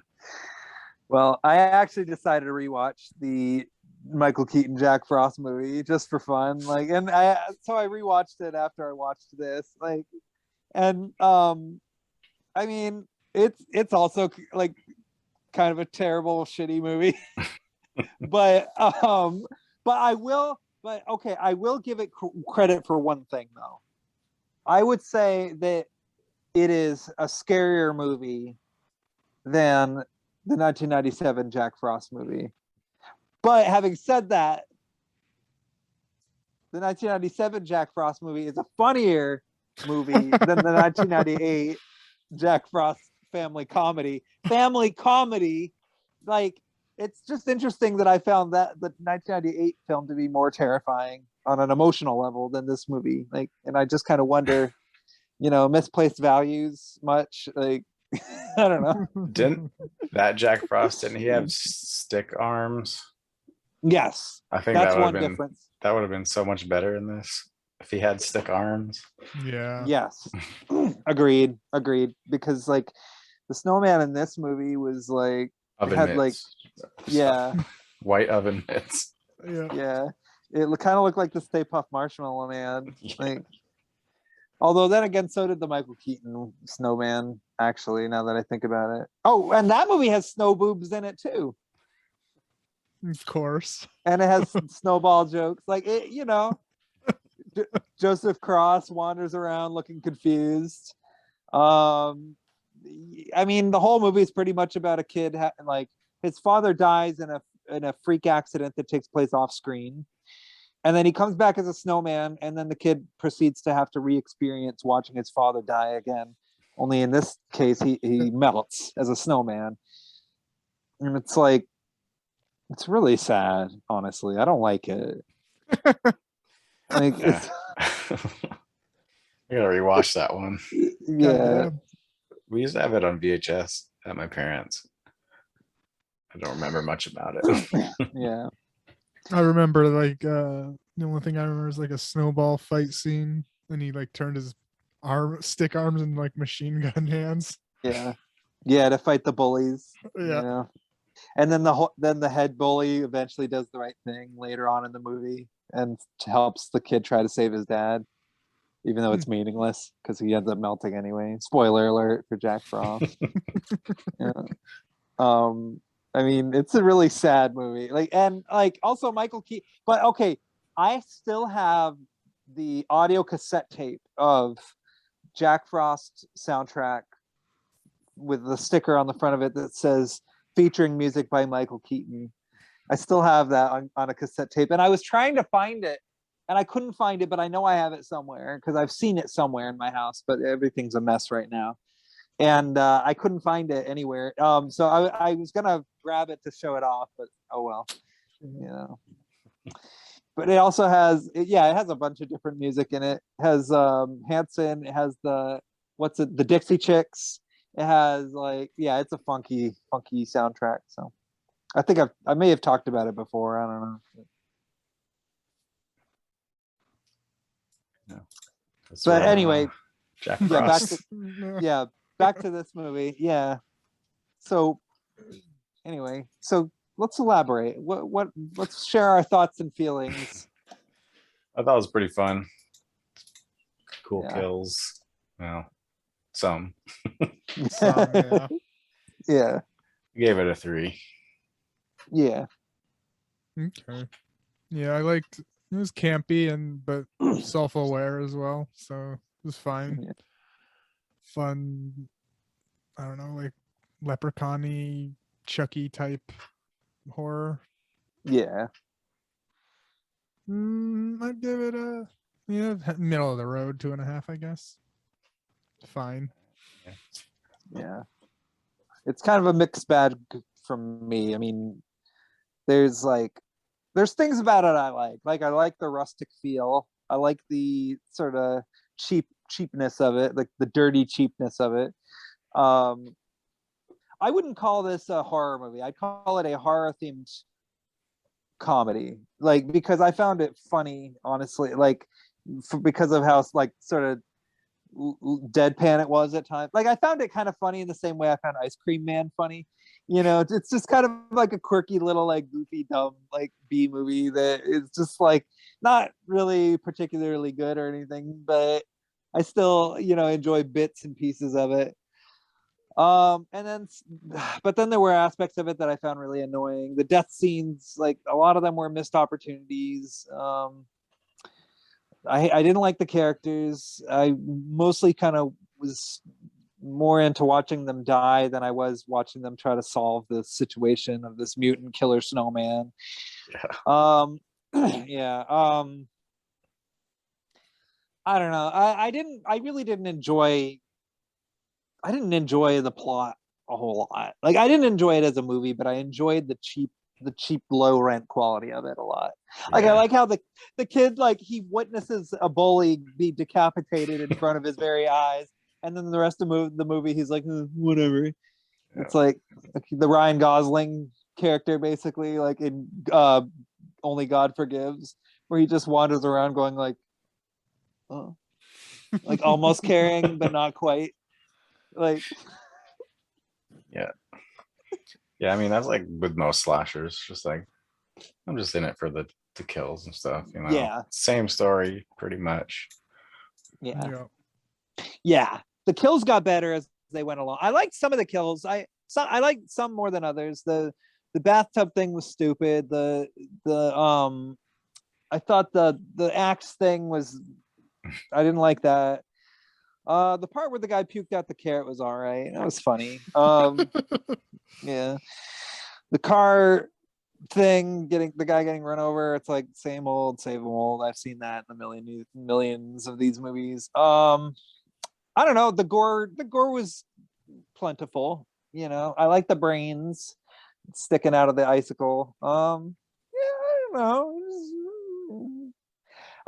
Well, I actually decided to rewatch the Michael Keaton Jack Frost movie just for fun. Like, so I rewatched it after I watched this. Like, and I mean, it's also like kind of a terrible, shitty movie. but I will give it credit for one thing though. I would say that it is a scarier movie than the 1997 Jack Frost movie. But having said that, the 1997 Jack Frost movie is a funnier movie than the 1998 Jack Frost family comedy. Family comedy, like, it's just interesting that I found that the 1998 film to be more terrifying on an emotional level than this movie. Like, and I just kind of wonder, misplaced values much. Like, I don't know. Didn't that Jack Frost, didn't he have stick arms? Yes, I think that's that would one have been difference. that would have been so much better in this if he had stick arms. Yeah. Yes, agreed. Because like the snowman in this movie was like, Oven had, mitts. yeah, White oven mitts. Yeah. it kind of looked like the Stay Puft Marshmallow Man. Like, although then again, so did the Michael Keaton Snowman. Actually, now that I think about it. Oh, and that movie has snow boobs in it too, Of course. and it has snowball jokes. Like it, Joseph Cross wanders around looking confused. I mean, the whole movie is pretty much about a kid like his father dies in a freak accident that takes place off screen, and then he comes back as a snowman, and then the kid proceeds to have to re-experience watching his father die again. Only in this case, he melts as a snowman, and it's like, it's really sad. Honestly, I don't like it. Like, Yeah. I gotta rewatch that one. yeah. We used to have it on VHS at my parents. I don't remember much about it. Yeah. I remember like The only thing I remember is like a snowball fight scene, and he like turned his stick arms into like machine gun hands. Yeah, yeah, to fight the bullies. Yeah. Yeah. And then then the head bully eventually does the right thing later on in the movie and helps the kid try to save his dad, even though it's meaningless because he ends up melting anyway. Spoiler alert for Jack Frost. Yeah. I mean, it's a really sad movie. Like, and like also Michael Keaton. But okay, I still have the audio cassette tape of Jack Frost soundtrack with the sticker on the front of it that says featuring music by Michael Keaton. I still have that on a cassette tape, and I was trying to find it, and I couldn't find it, but I know I have it somewhere because I've seen it somewhere in my house. But everything's a mess right now, and I couldn't find it anywhere. So I was gonna grab it to show it off, but oh well, you know. But it also has, it has a bunch of different music in it. It has Hanson. It has the Dixie Chicks. It has like, it's a funky soundtrack. So I think I may have talked about it before. I don't know. That's But where, anyway, Jack back Frost. to back to this movie. Yeah. So anyway, so let's elaborate. Let's share our thoughts and feelings. I thought it was pretty fun. Cool Yeah. kills. Well, some. Yeah. Yeah. Gave it a 3. Yeah. Okay. Yeah, I liked it was campy but self-aware as well, so it was fine. Yeah. Fun. I don't know, like leprechaun-y, Chucky type horror. Yeah. I'd give it a middle of the road, 2.5, I guess. Fine. Yeah. It's kind of a mixed bag from me. I mean, there's things about it I like. Like I like the rustic feel. I like the sort of cheapness of it, like the dirty cheapness of it. I wouldn't call this a horror movie. I'd call it a horror themed comedy, like because I found it funny, honestly, like because of how like sort of deadpan it was at times. Like I found it kind of funny in the same way I found Ice Cream Man funny. You know, it's just kind of like a quirky little like goofy dumb like B movie that is just like not really particularly good or anything, but I still, enjoy bits and pieces of it. And then but then there were aspects of it that I found really annoying. The death scenes, like a lot of them were missed opportunities. I didn't like the characters. I mostly kind of was more into watching them die than I was watching them try to solve the situation of this mutant killer snowman. Yeah. Yeah. I don't know. I really didn't enjoy the plot a whole lot. Like I didn't enjoy it as a movie, but I enjoyed the cheap low rent quality of it a lot. Like I like how the kid, like he witnesses a bully be decapitated in front of his very eyes, and then the rest of the movie he's like, whatever. Yeah. It's like the Ryan Gosling character basically, like in Only God Forgives, where he just wanders around going like, oh, like almost caring but not quite. Like, Yeah, I mean that's like with most slashers, just like I'm just in it for the kills and stuff, Yeah. Same story pretty much. Yeah. The kills got better as they went along. I liked some of the kills. I liked some more than others. The bathtub thing was stupid. I thought the axe thing was, I didn't like that. The part where the guy puked out the carrot was all right. That was funny. Yeah. The car thing, the guy getting run over, it's like same old. I've seen that in millions of these movies. I don't know. The gore was plentiful. I like the brains sticking out of the icicle. I don't know.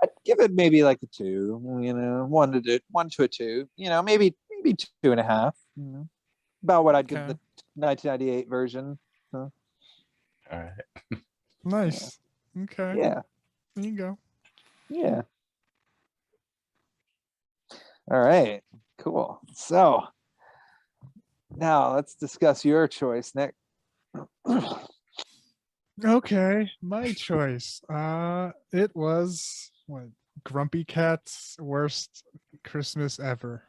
I'd give it maybe like a 2, 1 to a 2, maybe 2.5, about what I'd give the 1998 version. So. All right. Nice. Okay. Yeah. There you go. Yeah. All right. Cool. So now let's discuss your choice, Nick. Okay, my choice. It was what Grumpy Cat's worst Christmas ever.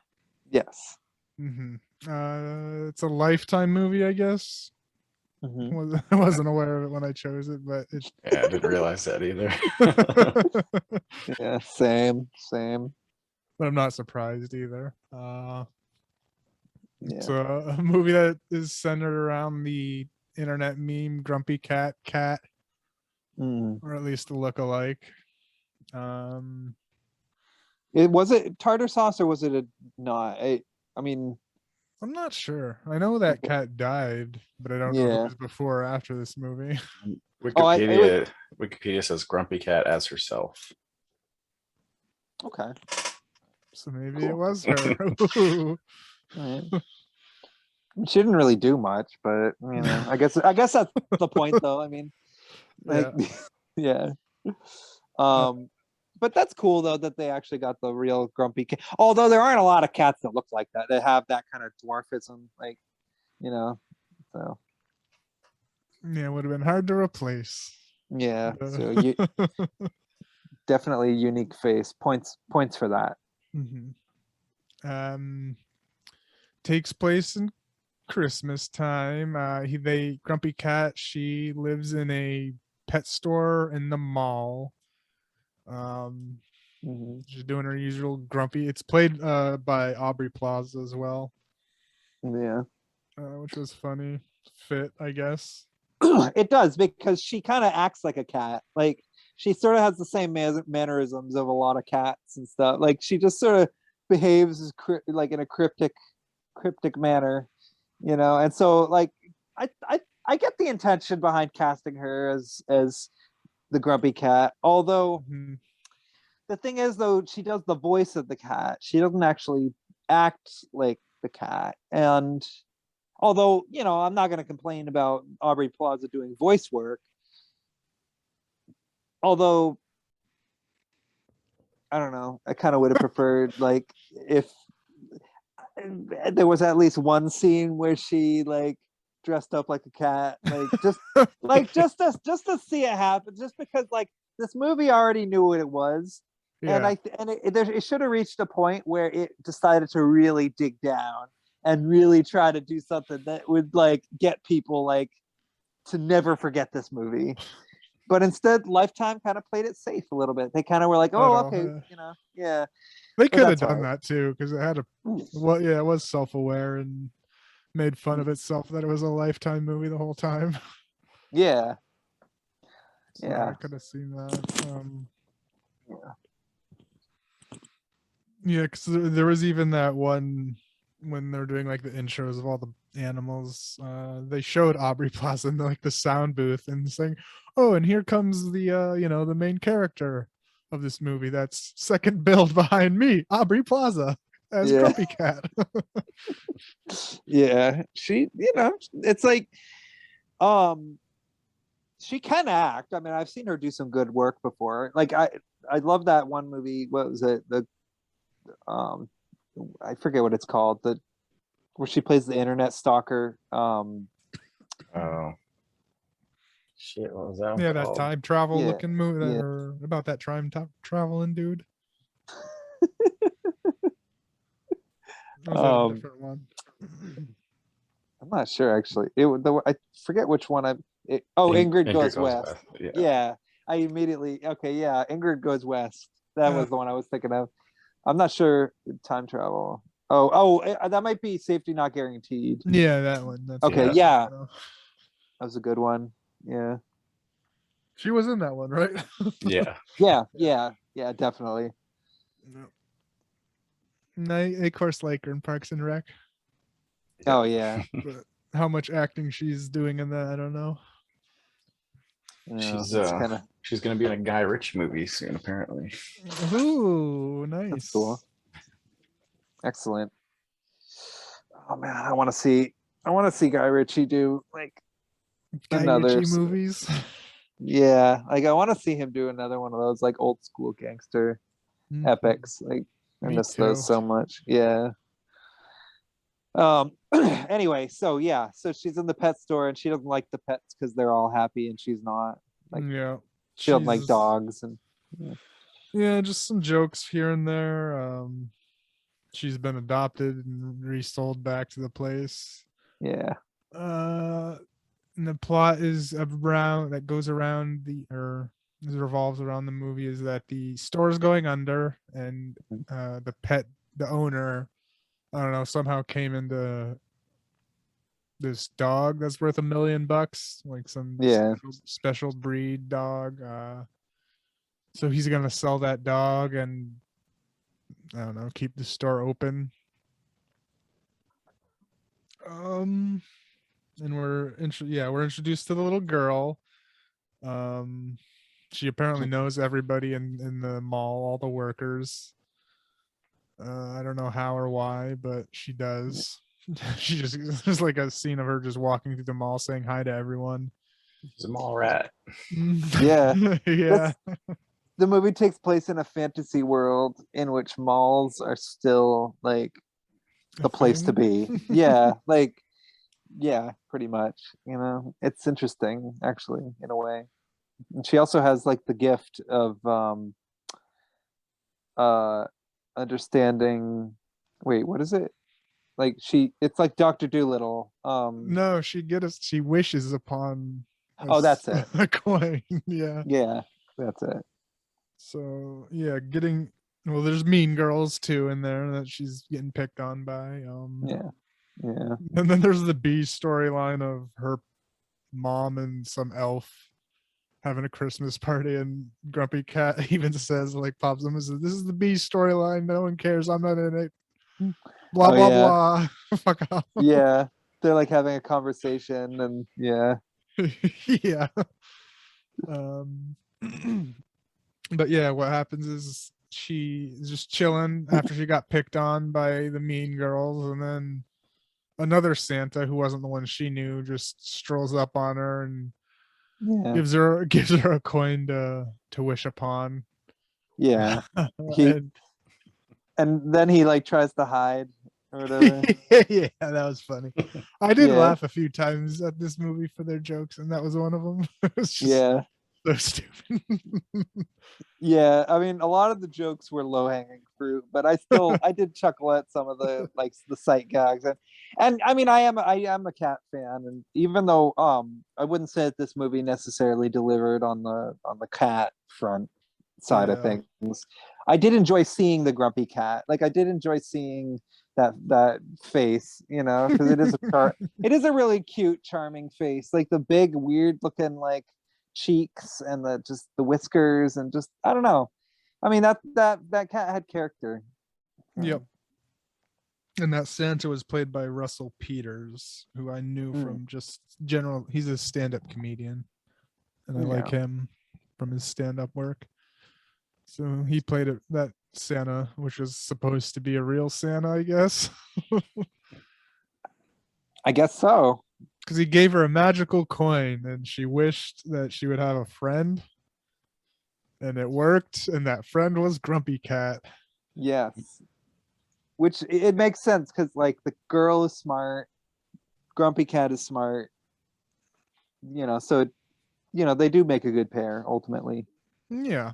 Yes. It's a Lifetime movie, I guess. Mhm. I wasn't aware of it when I chose it, but it. Yeah, I didn't realize that either. Yeah. Same. But I'm not surprised either. It's Yeah. a movie that is centered around the internet meme Grumpy Cat, Mm. or at least a look-alike. It was it tartar sauce or was it a not? I mean, I'm not sure. I know that cat died, but I don't know who yeah. was before or after this movie. Oh, I was Wikipedia says Grumpy Cat as herself. okay. So maybe it Cool. was her. Ooh. All right. She didn't really do much, but you know, I guess that's the point, though. I mean, like, yeah. But that's cool though that they actually got the real grumpy cat. Although there aren't a lot of cats that look like that. They have that kind of dwarfism, like, you know. So Yeah, it would have been hard to replace. yeah. So you definitely a unique face. Points for that. Takes place in Christmas time. Grumpy Cat, she lives in a pet store in the mall. She's doing her usual grumpy. It's played by Aubrey Plaza as well, Yeah. which was funny. Fit, I guess. It does because she kind of acts like a cat. Like she sort of has the same mannerisms of a lot of cats and stuff. Like she just sort of behaves as like in a cryptic manner, you know. And so like I get the intention behind casting her as the grumpy cat. Although the thing is though, she does the voice of the cat. She doesn't actually act like the cat. And although, you know, I'm not going to complain about Aubrey Plaza doing voice work. Although, I don't know, I kind of would have preferred like if there was at least one scene where she like dressed up like a cat, just to see it happen, just because like this movie already knew what it was. Yeah. And it should have reached a point where it decided to really dig down and really try to do something that would like get people like to never forget this movie. But instead, Lifetime kind of played it safe a little bit. They kind of were like, "Oh, okay, you know, yeah." They could have that's all done right. that too, because it had it was self-aware and made fun of itself that it was a Lifetime movie the whole time. Yeah, So yeah. I could have seen that. Yeah. Yeah, because there was even that one when they're doing like the intros of all the animals. They showed Aubrey Plaza in like the sound booth and saying, "Oh, and here comes the the main character of this movie. That's second billed behind me, Aubrey Plaza as Yeah. Grumpy Cat." Yeah, she, you know, it's like, she can act. I mean, I've seen her do some good work before. Like I love that one movie. What was it? I forget what it's called. Where she plays the internet stalker. Oh. Shit, what was that? Yeah, that time travel Yeah, looking movie, yeah. or about that time traveling dude. Or was that a different one? I'm not sure actually. I forget which one Ingrid Goes West. Yeah. I immediately yeah, Ingrid Goes West. That was the one I was thinking of. I'm not sure time travel. That might be Safety Not Guaranteed. Yeah, that one. That's okay, yeah. that was a good one. Yeah. She was in that one, right? Yeah. Yeah, definitely. No, of course, like her in Parks and Rec. Oh yeah. But how much acting she's doing in that, I don't know. She's gonna be in a Guy Ritchie movie soon, apparently. Ooh, nice. That's cool. Excellent. Oh man, I want to see Guy Ritchie do like Guy another Ritchie movies. Yeah, like I want to see him do another one of those like old school gangster Mhm. epics. Like I Me miss too. those so much. Yeah. Anyway, so yeah, so she's in the pet store and she doesn't like the pets because they're all happy and she's not. Like Yeah. she doesn't like She's dogs and yeah, just some jokes here and there. She's been adopted and resold back to the place. yeah. Uh, and the plot is around that goes around the or revolves around the movie is that the store is going under and the owner, I don't know, somehow came into this dog that's worth $1 million, like some Yeah. special breed dog. So he's gonna sell that dog and I don't know, keep the store open. Um, and we're introduced to the little girl. Um, she apparently knows everybody in the mall, all the workers. I don't know how or why, but she does. She just there's like a scene of her just walking through the mall saying hi to everyone. He's a mall rat. Yeah. Yeah. The movie takes place in a fantasy world in which malls are still like the place to be. Yeah, like yeah, pretty much. You know, it's interesting actually in a way. And she also has like the gift of uh understanding. Wait, what is it? Like it's like Dr. Doolittle. No, she wishes upon Oh, that's it. a coin. Yeah. Yeah, that's it. So yeah, well, there's Mean Girls too in there that she's getting picked on by. Yeah. Yeah. And then there's the B storyline of her mom and some elf having a Christmas party, and Grumpy Cat even says, like, pops them and says, "This is the B storyline. No one cares. I'm not in it." Blah Oh blah yeah. blah. Fuck off. Yeah. They're like having a conversation and yeah. Yeah. Um, but yeah, what happens is she is just chilling after she got picked on by the mean girls, and then another Santa who wasn't the one she knew just strolls up on her and Yeah. gives her a coin to wish upon. Yeah. He And and then he like tries to hide or whatever. yeah, that was funny. I did Yeah. laugh a few times at this movie for their jokes, and that was one of them. It was just Yeah. so stupid. Yeah, I mean, a lot of the jokes were low hanging fruit, but I did chuckle at some of the like the sight gags, and I mean, I am a cat fan, and even though I wouldn't say that this movie necessarily delivered on the cat front side of Yeah. things, I did enjoy seeing the grumpy cat. Like I did enjoy seeing that face, you know, because it is a really cute, charming face, like the big, weird looking like cheeks and the whiskers and just I don't know. I mean that cat had character. Yep. And that Santa was played by Russell Peters, who I knew from just general. He's a stand-up comedian, and I like him from his stand-up work. So he played that Santa, which was supposed to be a real Santa, I guess. I guess so. Because he gave her a magical coin, and she wished that she would have a friend, and it worked. And that friend was Grumpy Cat. Yes. Which it makes sense because like the girl is smart, Grumpy Cat is smart. You know, so they do make a good pair ultimately. Yeah.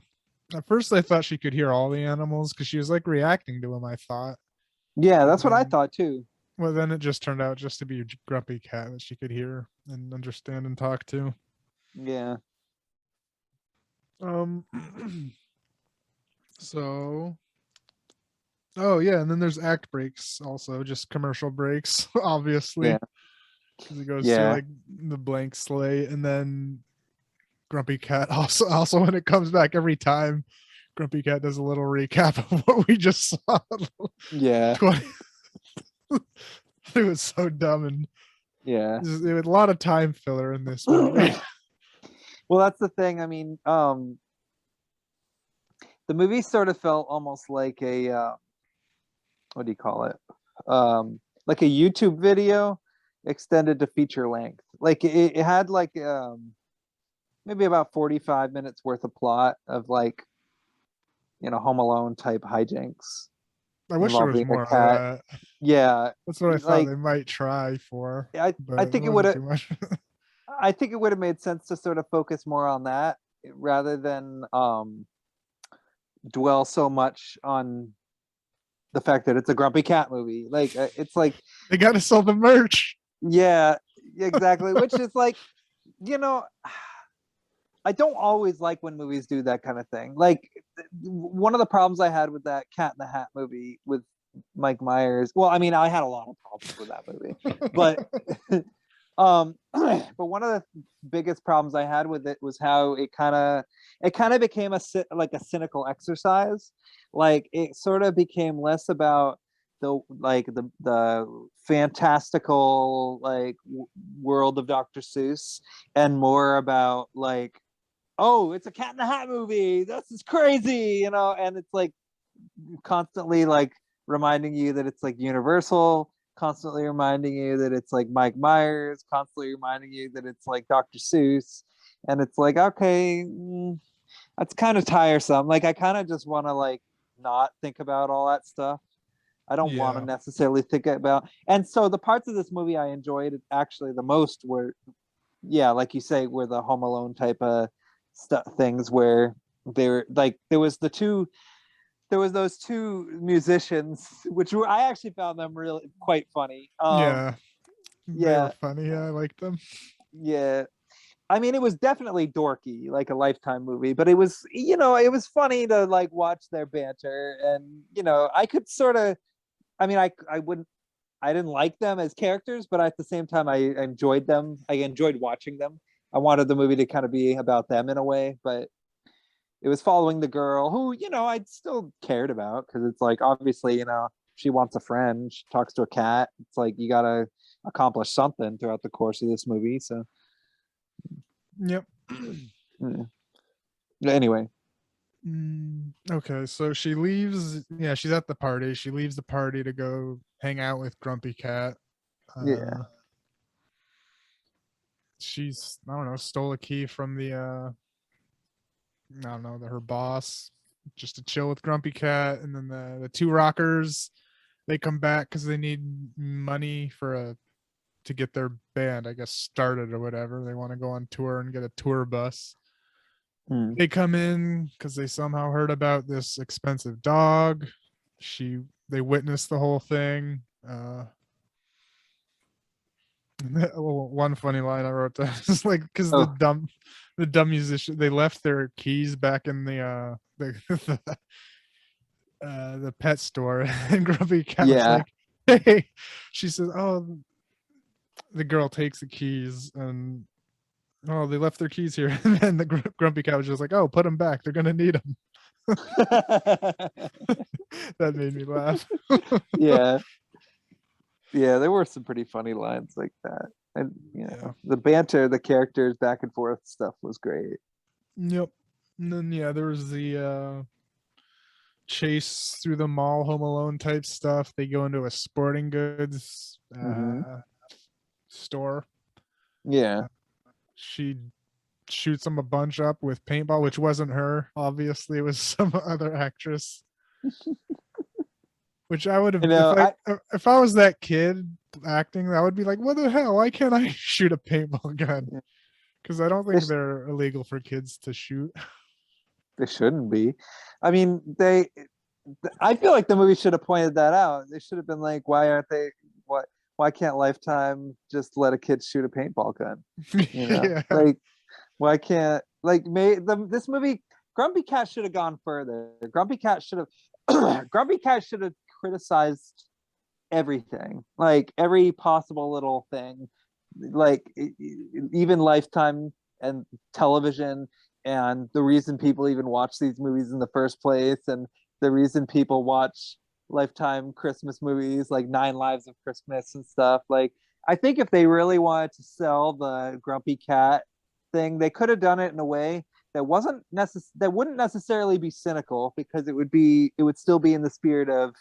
At first, I thought she could hear all the animals because she was like reacting to him. I thought. Yeah, that's what I thought too. Well, then it just turned out just to be a Grumpy Cat that she could hear and understand and talk to. Yeah. So. Oh yeah, and then there's act breaks also, just commercial breaks, obviously. Yeah. Because it goes to like the blank slate, and then Grumpy Cat also when it comes back every time, Grumpy Cat does a little recap of what we just saw. Yeah. It was so dumb, and Yeah. there was a lot of time filler in this movie. Well, that's the thing. I mean, the movie sort of felt almost like a what do you call it? Like a YouTube video extended to feature length. Like it had like maybe about 45 minutes worth of plot of like, Home Alone type hijinks I wish there was involving a more of cat. that. Yeah, That's what I thought like they might try for, I but it think it would wasn't have too much. I think it would have made sense to sort of focus more on that rather than dwell so much on the fact that it's a grumpy cat movie. Like it's like, They got to sell the merch. yeah, exactly. Which is like, you know, I don't always like when movies do that kind of thing. Like one of the problems I had with that Cat in the Hat movie with Mike Myers. Well, I mean, I had a lot of problems with that movie, but but one of the biggest problems I had with it was how it kind of became like a cynical exercise. Like it sort of became less about the fantastical like world of Dr. Seuss and more about like, oh, it's a Cat in the Hat movie. This is crazy, and it's like constantly like reminding you that it's like Universal, constantly reminding you that it's like Mike Myers, constantly reminding you that it's like Dr. Seuss. And it's like, okay, that's kind of tiresome. Like I kind of just want to like not think about all that stuff. I don't want to Yeah. necessarily think about. And so the parts of this movie I enjoyed actually the most were, yeah, like you say, were the Home Alone type of stuff things where they're like there was those two musicians, which I actually found them really quite funny. Yeah. They were Yeah, funny. Yeah, I liked them. yeah. I mean, it was definitely dorky, like a Lifetime movie, but it was funny to like watch their banter, and I could sort of, I mean, I didn't like them as characters, but at the same time, I enjoyed them. I enjoyed watching them. I wanted the movie to kind of be about them in a way, but it was following the girl who I still cared about because it's like obviously she wants a friend, she talks to a cat. It's like you gotta accomplish something throughout the course of this movie. So Yep. yeah. Anyway, Okay, so she leaves. Yeah, she's at the party. She leaves the party to go hang out with Grumpy Cat. yeah, She's, I don't know, stole a key from I don't know, her boss, just to chill with Grumpy Cat. And then the two rockers, they come back because they need money to get their band, I guess, started or whatever. They want to go on tour and get a tour bus. mm. They come in because they somehow heard about this expensive dog. They witness the whole thing. One funny line I wrote down is like, because Oh. the dumb musician, they left their keys back in the pet store, and Grumpy Cat was Yeah. like, hey, she says, oh, the girl takes the keys, and oh, they left their keys here. And then the Grumpy Cat was just like, oh, put them back, they're gonna need them. That made me laugh. Yeah, there were some pretty funny lines like that, and Yeah. the banter, the characters back and forth stuff was great. Yep. And then yeah, there was the chase through the mall, Home Alone type stuff. They go into a sporting goods Mhm. store. Yeah. She shoots them a bunch up with paintball, which wasn't her. Obviously, it was some other actress. Which I would have, if I was that kid acting, I would be like, what the hell? Why can't I shoot a paintball gun? Because I don't think they're illegal for kids to shoot. They shouldn't be. I mean, I feel like the movie should have pointed that out. They should have been like, why aren't they? Why can't Lifetime just let a kid shoot a paintball gun? Yeah. Like, why can't this movie? Grumpy Cat should have gone further. Grumpy Cat should have criticized everything, like every possible little thing, like even Lifetime and television, and the reason people even watch these movies in the first place, and the reason people watch Lifetime Christmas movies like Nine Lives of Christmas and stuff. Like, I think if they really wanted to sell the Grumpy Cat thing, they could have done it in a way that wouldn't necessarily be cynical, because it would still be in the spirit of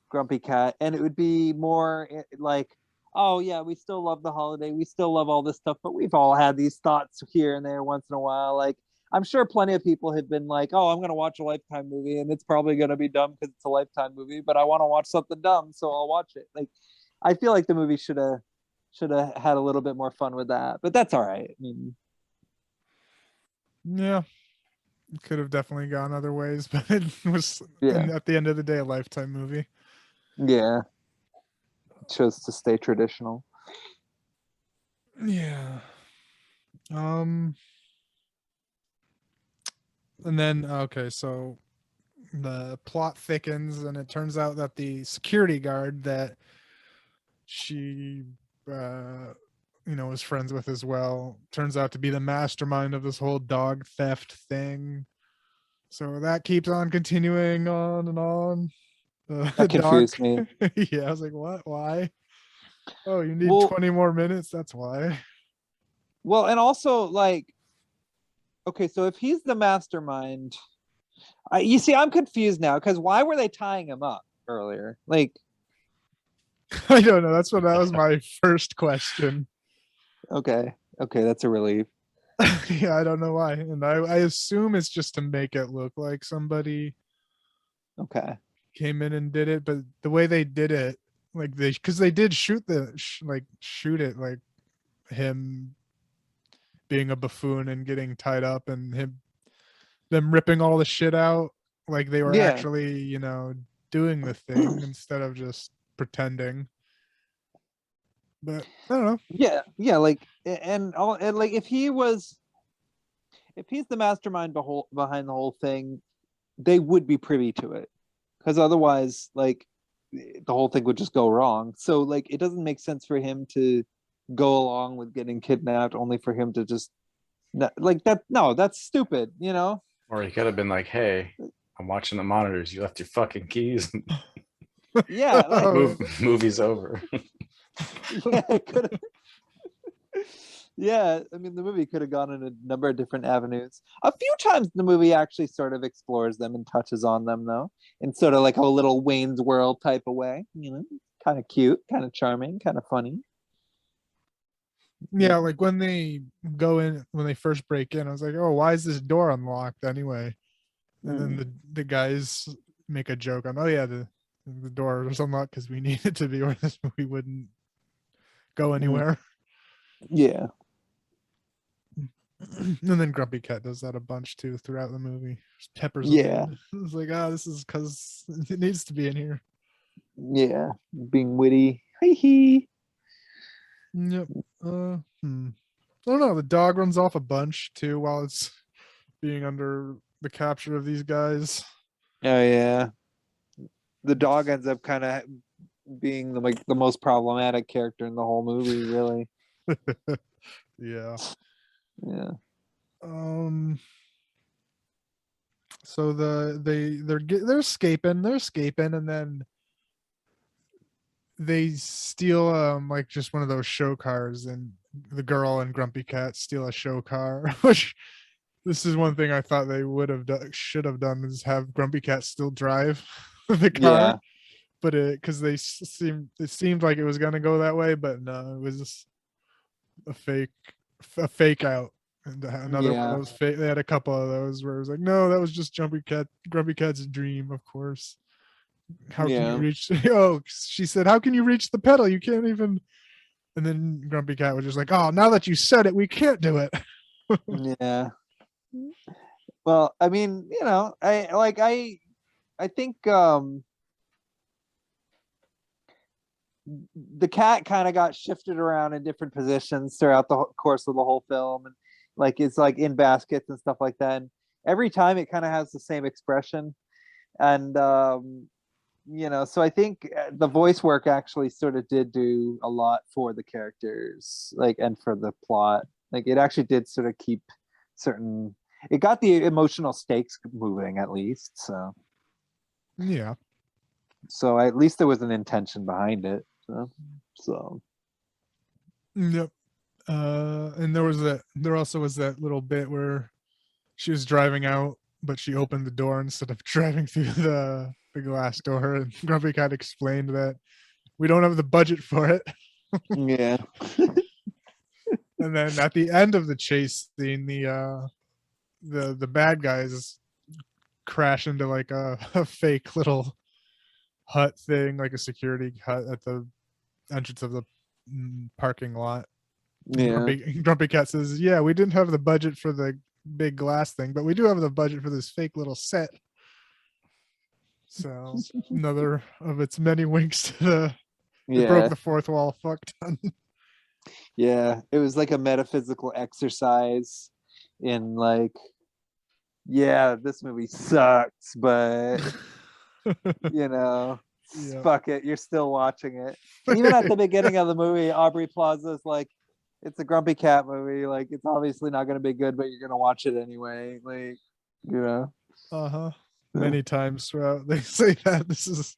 Grumpy Cat, and it would be more like oh yeah, we still love the holiday, we still love all this stuff, but we've all had these thoughts here and there once in a while. Like, I'm sure plenty of people have been like, oh, I'm gonna watch a Lifetime movie, and it's probably gonna be dumb because it's a Lifetime movie, but I want to watch something dumb, so I'll watch it. Like, I feel like the movie should have had a little bit more fun with that, but that's all right. I mean, Yeah, it could have definitely gone other ways, but it was yeah, at the end of the day a Lifetime movie. yeah, chose to stay traditional. Yeah. Um. And then okay, so the plot thickens, and it turns out that the security guard that she, was friends with as well, turns out to be the mastermind of this whole dog theft thing. So that keeps on continuing on and on. The That dog. confused me. Yeah, I was like, what? Why? Oh, you need Well, 20 more minutes? That's why. well, and also like, okay, so if he's the mastermind, you see, I'm confused now because why were they tying him up earlier? Like, I don't know. That was my first question. okay, that's a relief. Yeah, I don't know why. And I assume it's just to make it look like somebody Okay, came in and did it, but the way they did it, like because they did shoot shoot it like him being a buffoon and getting tied up, and them ripping all the shit out, like they were yeah, actually, doing the thing instead of just pretending. But I don't know. yeah, like, and like if he's the mastermind behind the whole thing, they would be privy to it, because otherwise, like, the whole thing would just go wrong. So like, it doesn't make sense for him to go along with getting kidnapped only for him to just like that. No, that's stupid. Or he could have been like, "Hey, I'm watching the monitors. You left your fucking keys. Yeah, like, Oh, Movie's over." yeah, it could've- yeah, I mean, the movie could have gone in a number of different avenues. A few times the movie actually sort of explores them and touches on them, though, in sort of like a little Wayne's World type of way. Kind of cute, kind of charming, kind of funny. yeah, like when they when they first break in, I was like, oh, why is this door unlocked anyway? And then the guys make a joke on, oh yeah, the door was unlocked because we need it to be, or this movie wouldn't go anywhere. Yeah, And then Grumpy Cat does that a bunch too throughout the movie. Just peppers them yeah, in. It's like, this is because it needs to be in here. yeah, being witty. Hee hee. Yep. I don't know. The dog runs off a bunch too while it's being under the capture of these guys. Oh yeah, the dog ends up kind of being the most problematic character in the whole movie, really. Yeah. Yeah. So they're escaping, and then they steal like just one of those show cars, and the girl and Grumpy Cat steal a show car, which this is one thing I thought they should have done, is have Grumpy Cat still drive the car. Yeah. But it seemed like it was gonna go that way, but no, it was just a fake out. And another one Yeah. that was fake. They had a couple of those where it was like, no, that was just Grumpy Cat's dream, of course. How can Yeah. you reach? Oh, she said, how can you reach the pedal? You can't even. And then Grumpy Cat was just like, oh, now that you said it, we can't do it. Yeah. Well, I mean, I think the cat kind of got shifted around in different positions throughout the course of the whole film, and like it's like in baskets and stuff like that. And every time it kind of has the same expression, and so I think the voice work actually sort of did do a lot for the characters, like, and for the plot. Like, it actually did sort of keep it got the emotional stakes moving, at least. Yeah. So at least there was an intention behind it. So Yep. And there also was that little bit where she was driving out, but she opened the door instead of driving through the glass door, and Grumpy Cat explained that we don't have the budget for it. Yeah. And then at the end of the chase scene, the bad guys crash into like a fake little hut thing, like a security hut at the entrance of the parking lot. Yeah. Grumpy Cat says, "Yeah, we didn't have the budget for the big glass thing, but we do have the budget for this fake little set." So another of its many winks to it broke Yeah. the fourth wall. Fuck ton. Yeah. It was like a metaphysical exercise in like, yeah, this movie sucks, but Yeah. fuck it, you're still watching it. Even at the beginning of the movie, Aubrey Plaza's like, it's a Grumpy Cat movie. Like, it's obviously not going to be good, but you're going to watch it anyway. Like, you know. Uh-huh. Many times throughout, they say that this is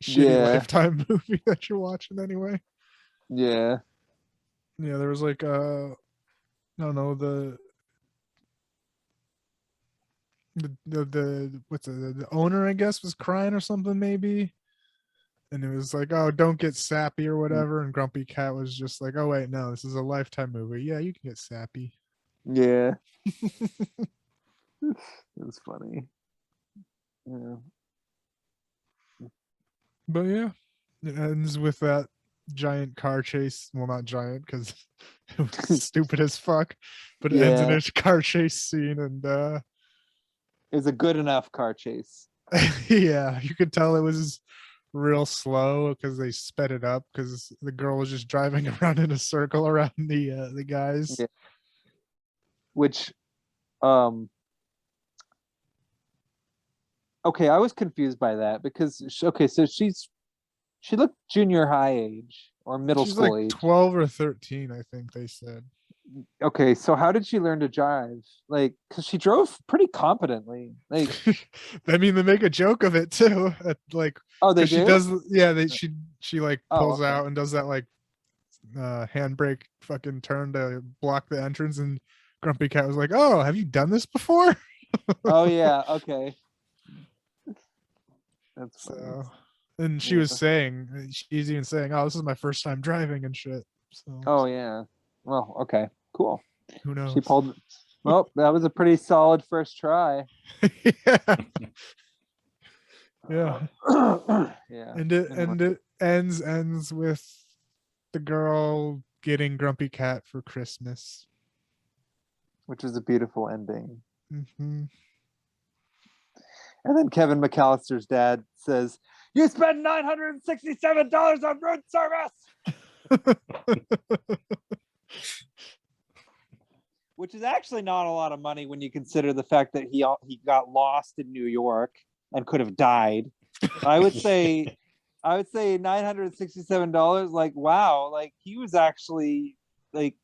a shitty Yeah. Lifetime movie that you're watching anyway. Yeah. Yeah, there was like I don't know, the what's it, the owner, I guess, was crying or something maybe. And it was like, oh, don't get sappy or whatever. And Grumpy Cat was just like, oh wait, no, this is a Lifetime movie. Yeah, you can get sappy. Yeah. It was funny. Yeah. But yeah, it ends with that giant car chase. Well, not giant because it was stupid as fuck, but it ends in Yeah. a car chase scene. And It was a good enough car chase. yeah, you could tell it was real slow because they sped it up because the girl was just driving around in a circle around the guys. Yeah. Which, okay, I was confused by that because so she looked junior high age or middle She's school like age. 12 or 13, I think they said. Okay, so how did she learn to drive? Like, because she drove pretty competently. Like, I mean, they make a joke of it too. Like, oh, they 'cause she do. does, yeah. She like Oh, pulls okay. out and does that like handbrake fucking turn to block the entrance, and Grumpy Cat was like, "Oh, have you done this before?" Oh yeah, okay. That's funny. So, and she Yeah. was saying, she's even saying, "Oh, this is my first time driving and shit." So, Oh yeah. Well, okay, cool. who knows? She pulled. Well, that was a pretty solid first try. Yeah. Yeah. Yeah. And it ends with the girl getting Grumpy Cat for Christmas. Which is a beautiful ending. Hmm. And then Kevin McAllister's dad says, "You spent $967 on road service," which is actually not a lot of money when you consider the fact that he got lost in New York and could have died. I would say $967. Like, wow, like he was actually like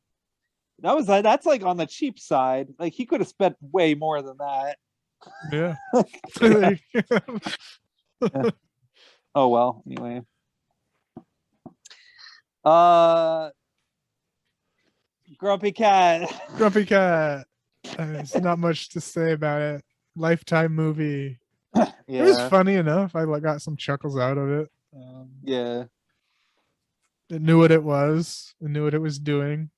that's like on the cheap side. Like he could have spent way more than that. Yeah. Oh well, anyway. Grumpy Cat. Grumpy Cat. There's not much to say about it. Lifetime movie. It was Yeah. funny enough. I got some chuckles out of it. Yeah. It knew what it was. It knew what it was doing.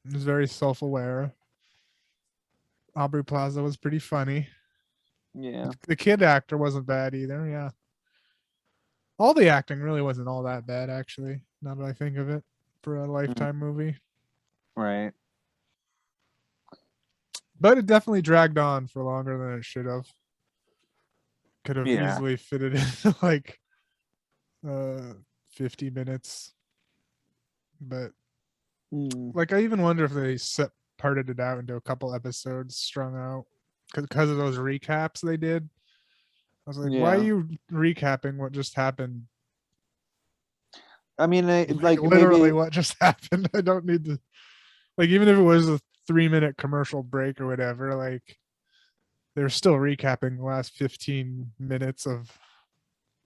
It was very self-aware. Aubrey Plaza was pretty funny. Yeah. The kid actor wasn't bad either. Yeah. All the acting really wasn't all that bad, actually. Now that I think of it, for a Lifetime movie. Right. But it definitely dragged on for longer than it should have. Could have Yeah. easily fitted into like 50 minutes. But like, I even wonder if they parted it out into a couple episodes strung out because of those recaps they did. I was like, why are Yeah. you recapping what just happened? I mean, like literally maybe, what just happened. I don't need to, like, even if it was a 3-minute commercial break or whatever, like they're still recapping the last 15 minutes of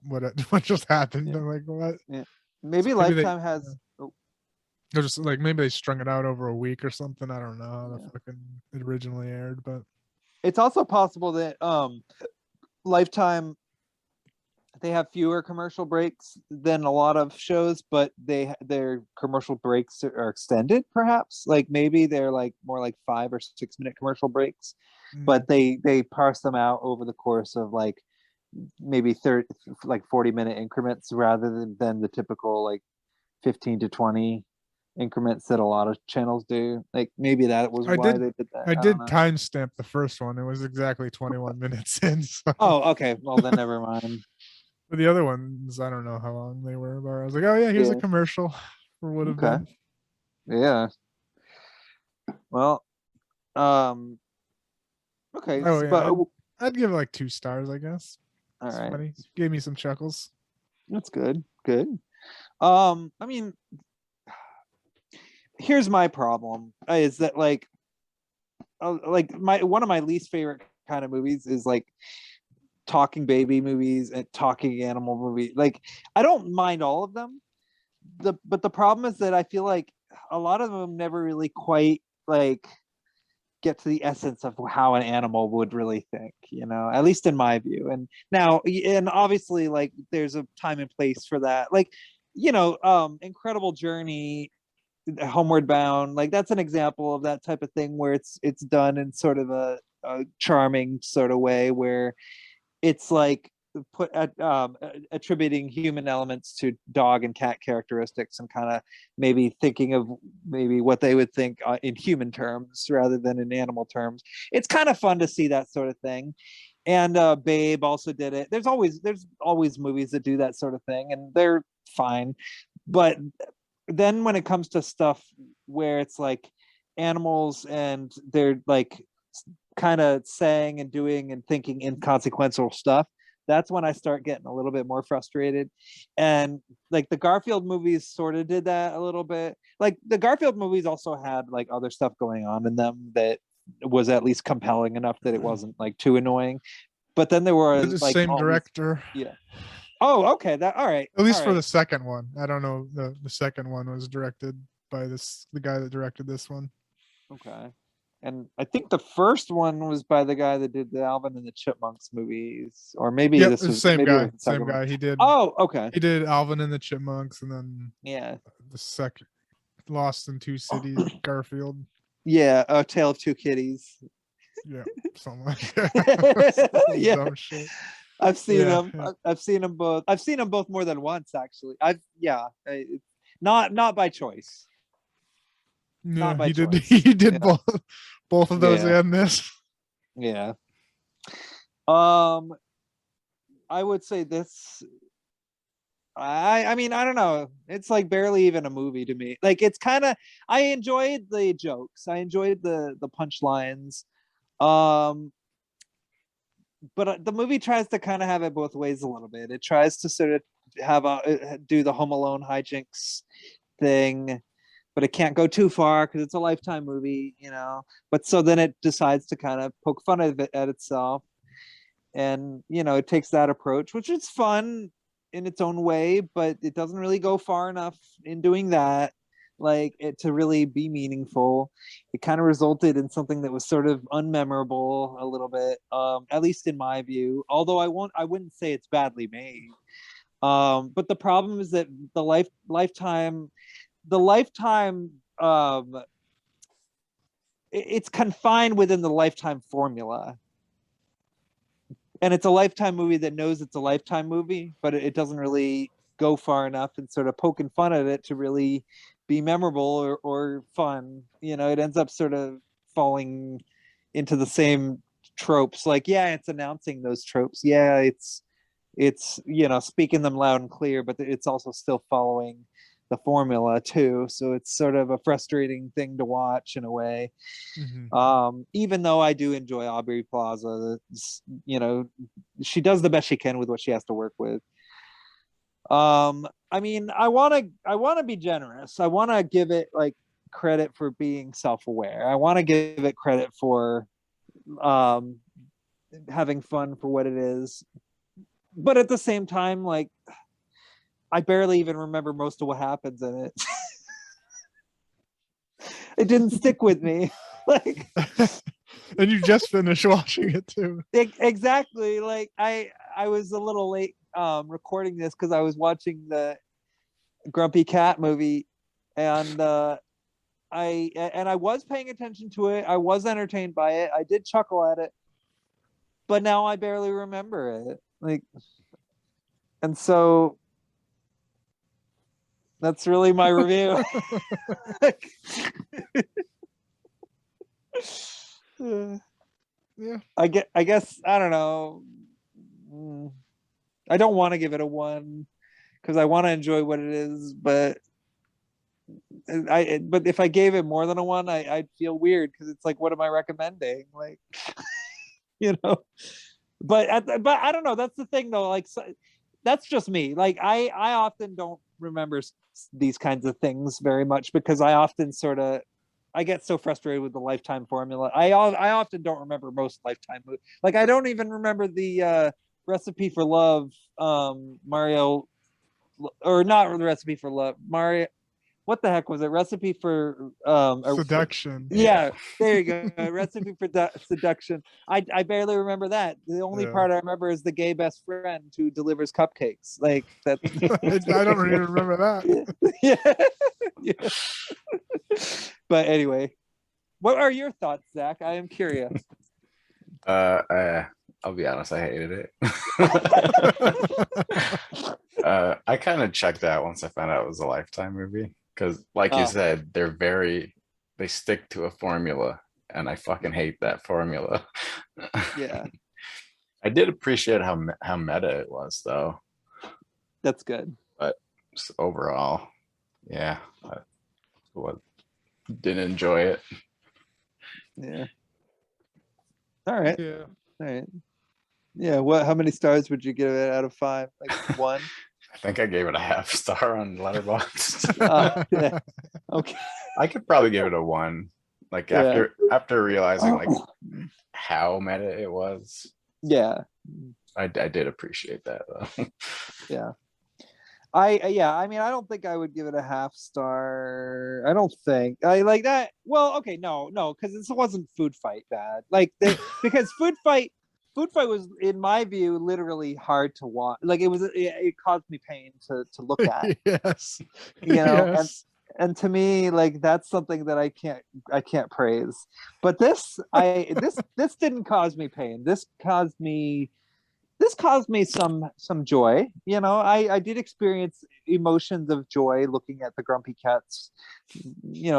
what just happened. Yeah. I'm like, what? maybe So maybe they- Lifetime has. They're just like, maybe they strung it out over a week or something. I don't know how Yeah. the fucking it originally aired, but It's also possible that Lifetime they have fewer commercial breaks than a lot of shows, but their commercial breaks are extended, perhaps. Like maybe they're like more like 5 or 6 minute commercial breaks, but they parse them out over the course of like maybe 30, like 40-minute increments rather than the typical like 15 to 20 increments that a lot of channels do. Like maybe that was I why did- they did that. I don't did know. timestamp the first one. It was exactly 21 minutes in. So. Oh, okay. Well, then never mind. But the other ones, I don't know how long they were. But I was like, oh yeah, here's a Yeah. commercial for would have Okay. been. Yeah. Well, okay, Oh yeah, but I'd give it like 2 stars, I guess. all It's right, funny. Gave me some chuckles. that's good. Good. I mean, here's my problem is that like my one of my least favorite kind of movies is like talking baby movies and talking animal movie. Like I don't mind all of them. But the problem is that I feel like a lot of them never really quite like get to the essence of how an animal would really think, you know, at least in my view. And now, and obviously like there's a time and place for that. Like, you know, Incredible Journey, Homeward Bound, like that's an example of that type of thing where it's done in sort of a charming sort of way where it's like attributing human elements to dog and cat characteristics and kind of maybe thinking of maybe what they would think in human terms rather than in animal terms. It's kind of fun to see that sort of thing. And Babe also did it. There's always movies that do that sort of thing, and they're fine. But then when it comes to stuff where it's like animals and they're like kind of saying and doing and thinking inconsequential stuff, that's when I start getting a little bit more frustrated. And like the Garfield movies sort of did that a little bit. Like the Garfield movies also had like other stuff going on in them that was at least compelling enough that it wasn't like too annoying. But then there were The like same all these- director. yeah. Oh, okay. That all right. At least all for right. the second one. I don't know. The second one was directed by the guy that directed this one. Okay. And I think the first one was by the guy that did the Alvin and the Chipmunks movies, or maybe Yeah, this the was same maybe it guy. was the second Same one. guy. He did. Oh, okay. He did Alvin and the Chipmunks, and then Yeah. the second Lost in Two Cities, Garfield. Yeah. A Tale of Two Kitties. Yeah, something like that. Yeah. Dumb shit. I've seen Yeah, them. yeah. I've seen them both. I've seen them both more than once, actually. Not by choice. Yeah, by he did. choice, He did you know? both of those Yeah. and this. Yeah. I would say this. I mean, I don't know. It's like barely even a movie to me. Like it's kind of. I enjoyed the jokes. I enjoyed the punchlines. But the movie tries to kind of have it both ways a little bit. It tries to sort of have do the Home Alone hijinks thing, but it can't go too far because it's a Lifetime movie, you know. But so then it decides to kind of poke fun of it at itself, and you know, it takes that approach, which is fun in its own way, but it doesn't really go far enough in doing that, like it to really be meaningful. It kind of resulted in something that was sort of unmemorable a little bit, at least in my view. Although I wouldn't say it's badly made. But the problem is that the Lifetime, it's confined within the Lifetime formula. And it's a Lifetime movie that knows it's a Lifetime movie, but it doesn't really go far enough and sort of poking fun at it to really be memorable or fun. You know, it ends up sort of falling into the same tropes. Like, yeah, it's announcing those tropes. Yeah, it's you know, speaking them loud and clear, but it's also still following the formula too. So it's sort of a frustrating thing to watch in a way. Mhm. Even though I do enjoy Aubrey Plaza, you know, she does the best she can with what she has to work with. I mean, I want to be generous. I want to give it like credit for being self-aware. I want to give it credit for having fun for what it is. But at the same time, like I barely even remember most of what happens in it. It didn't stick with me. Like And you just finished watching it too. exactly. Like I was a little late recording this because I was watching the Grumpy Cat movie, and I was paying attention to it. I was entertained by it. I did chuckle at it, but now I barely remember it. Like, and so that's really my review. Yeah. I guess I don't know. I don't want to give it a 1 because I want to enjoy what it is, but if I gave it more than a 1, I'd feel weird because it's like, what am I recommending? Like, you know. But I don't know. That's the thing though. Like, so, that's just me. Like, I often don't remember these kinds of things very much because I often sort of I get so frustrated with the Lifetime formula. I often don't remember most Lifetime movies. Like, I don't even remember the Recipe for Love, Mario, or not the Recipe for Love, Mario. What the heck was it? Recipe for Seduction. Yeah, there you go. Recipe for Seduction. I barely remember that. The only Yeah. part I remember is the gay best friend who delivers cupcakes. Like that. I don't even remember that. Yeah. But anyway, what are your thoughts, Zach? I am curious. I'll be honest, I hated it. I kind of checked out once I found out it was a Lifetime movie because, like you said, they stick to a formula, and I fucking hate that formula. Yeah, I did appreciate how meta it was, though. that's good. But just overall, yeah, didn't enjoy it. Yeah. All right. Yeah. All right. Yeah. What? How many stars would you give it out of 5? Like 1? I think I gave it a half star on Letterboxd. Yeah. Okay. I could probably give it a 1. Like, Yeah. after realizing like how meta it was, Yeah. I did appreciate that though. Yeah. I mean, I don't think I would give it a half star. I don't think I like that. Well, okay, no, because this wasn't Food Fight bad. Like because Food Fight was, in my view, literally hard to watch. Like, it caused me pain to look at. Yes. You know, Yes. and to me, like, that's something that I can't praise. But this didn't cause me pain. This caused me some joy. You know, I did experience emotions of joy looking at the Grumpy Cat's,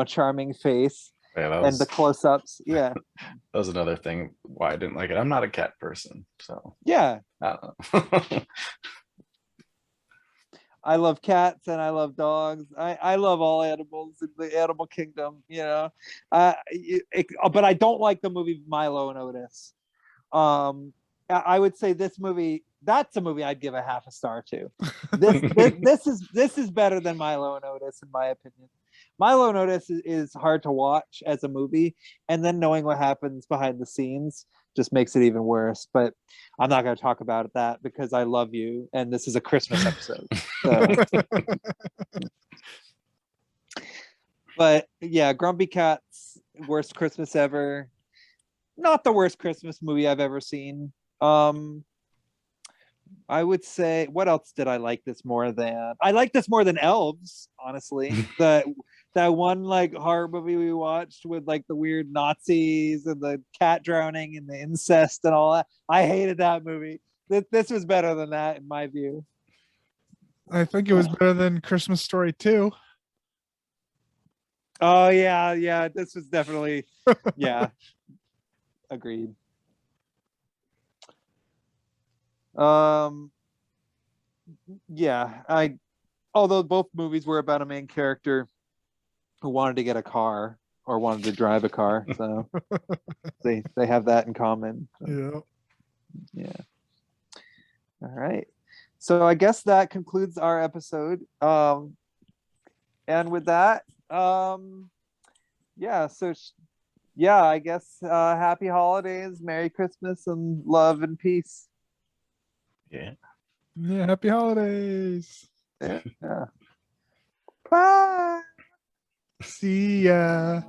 charming face Yeah, and the close-ups. Yeah. that was another thing why I didn't like it. I'm not a cat person, so Yeah. I don't know. I love cats and I love dogs. I love all animals in the animal kingdom, but I don't like the movie Milo and Otis. I would say that's a movie I'd give a half a star to. This is better than Milo and Otis, in my opinion. Milo and Otis is hard to watch as a movie, and then knowing what happens behind the scenes just makes it even worse. But I'm not going to talk about that because I love you, and this is a Christmas episode. So. But yeah, Grumpy Cat's worst Christmas ever. Not the worst Christmas movie I've ever seen. I would say, what else did I like this more than? I like this more than Elves, honestly. That one like horror movie we watched with like the weird Nazis and the cat drowning and the incest and all that. I hated that movie. This was better than that in my view. I think it was better than Christmas Story 2. Oh yeah. This was definitely, yeah. Agreed. Yeah, although both movies were about a main character who wanted to get a car or wanted to drive a car, so they have that in common. So, yeah. All right. So I guess that concludes our episode. And with that, yeah, so yeah, I guess happy holidays, Merry Christmas, and love and peace. Yeah. Yeah, happy holidays. Yeah. Bye. See ya.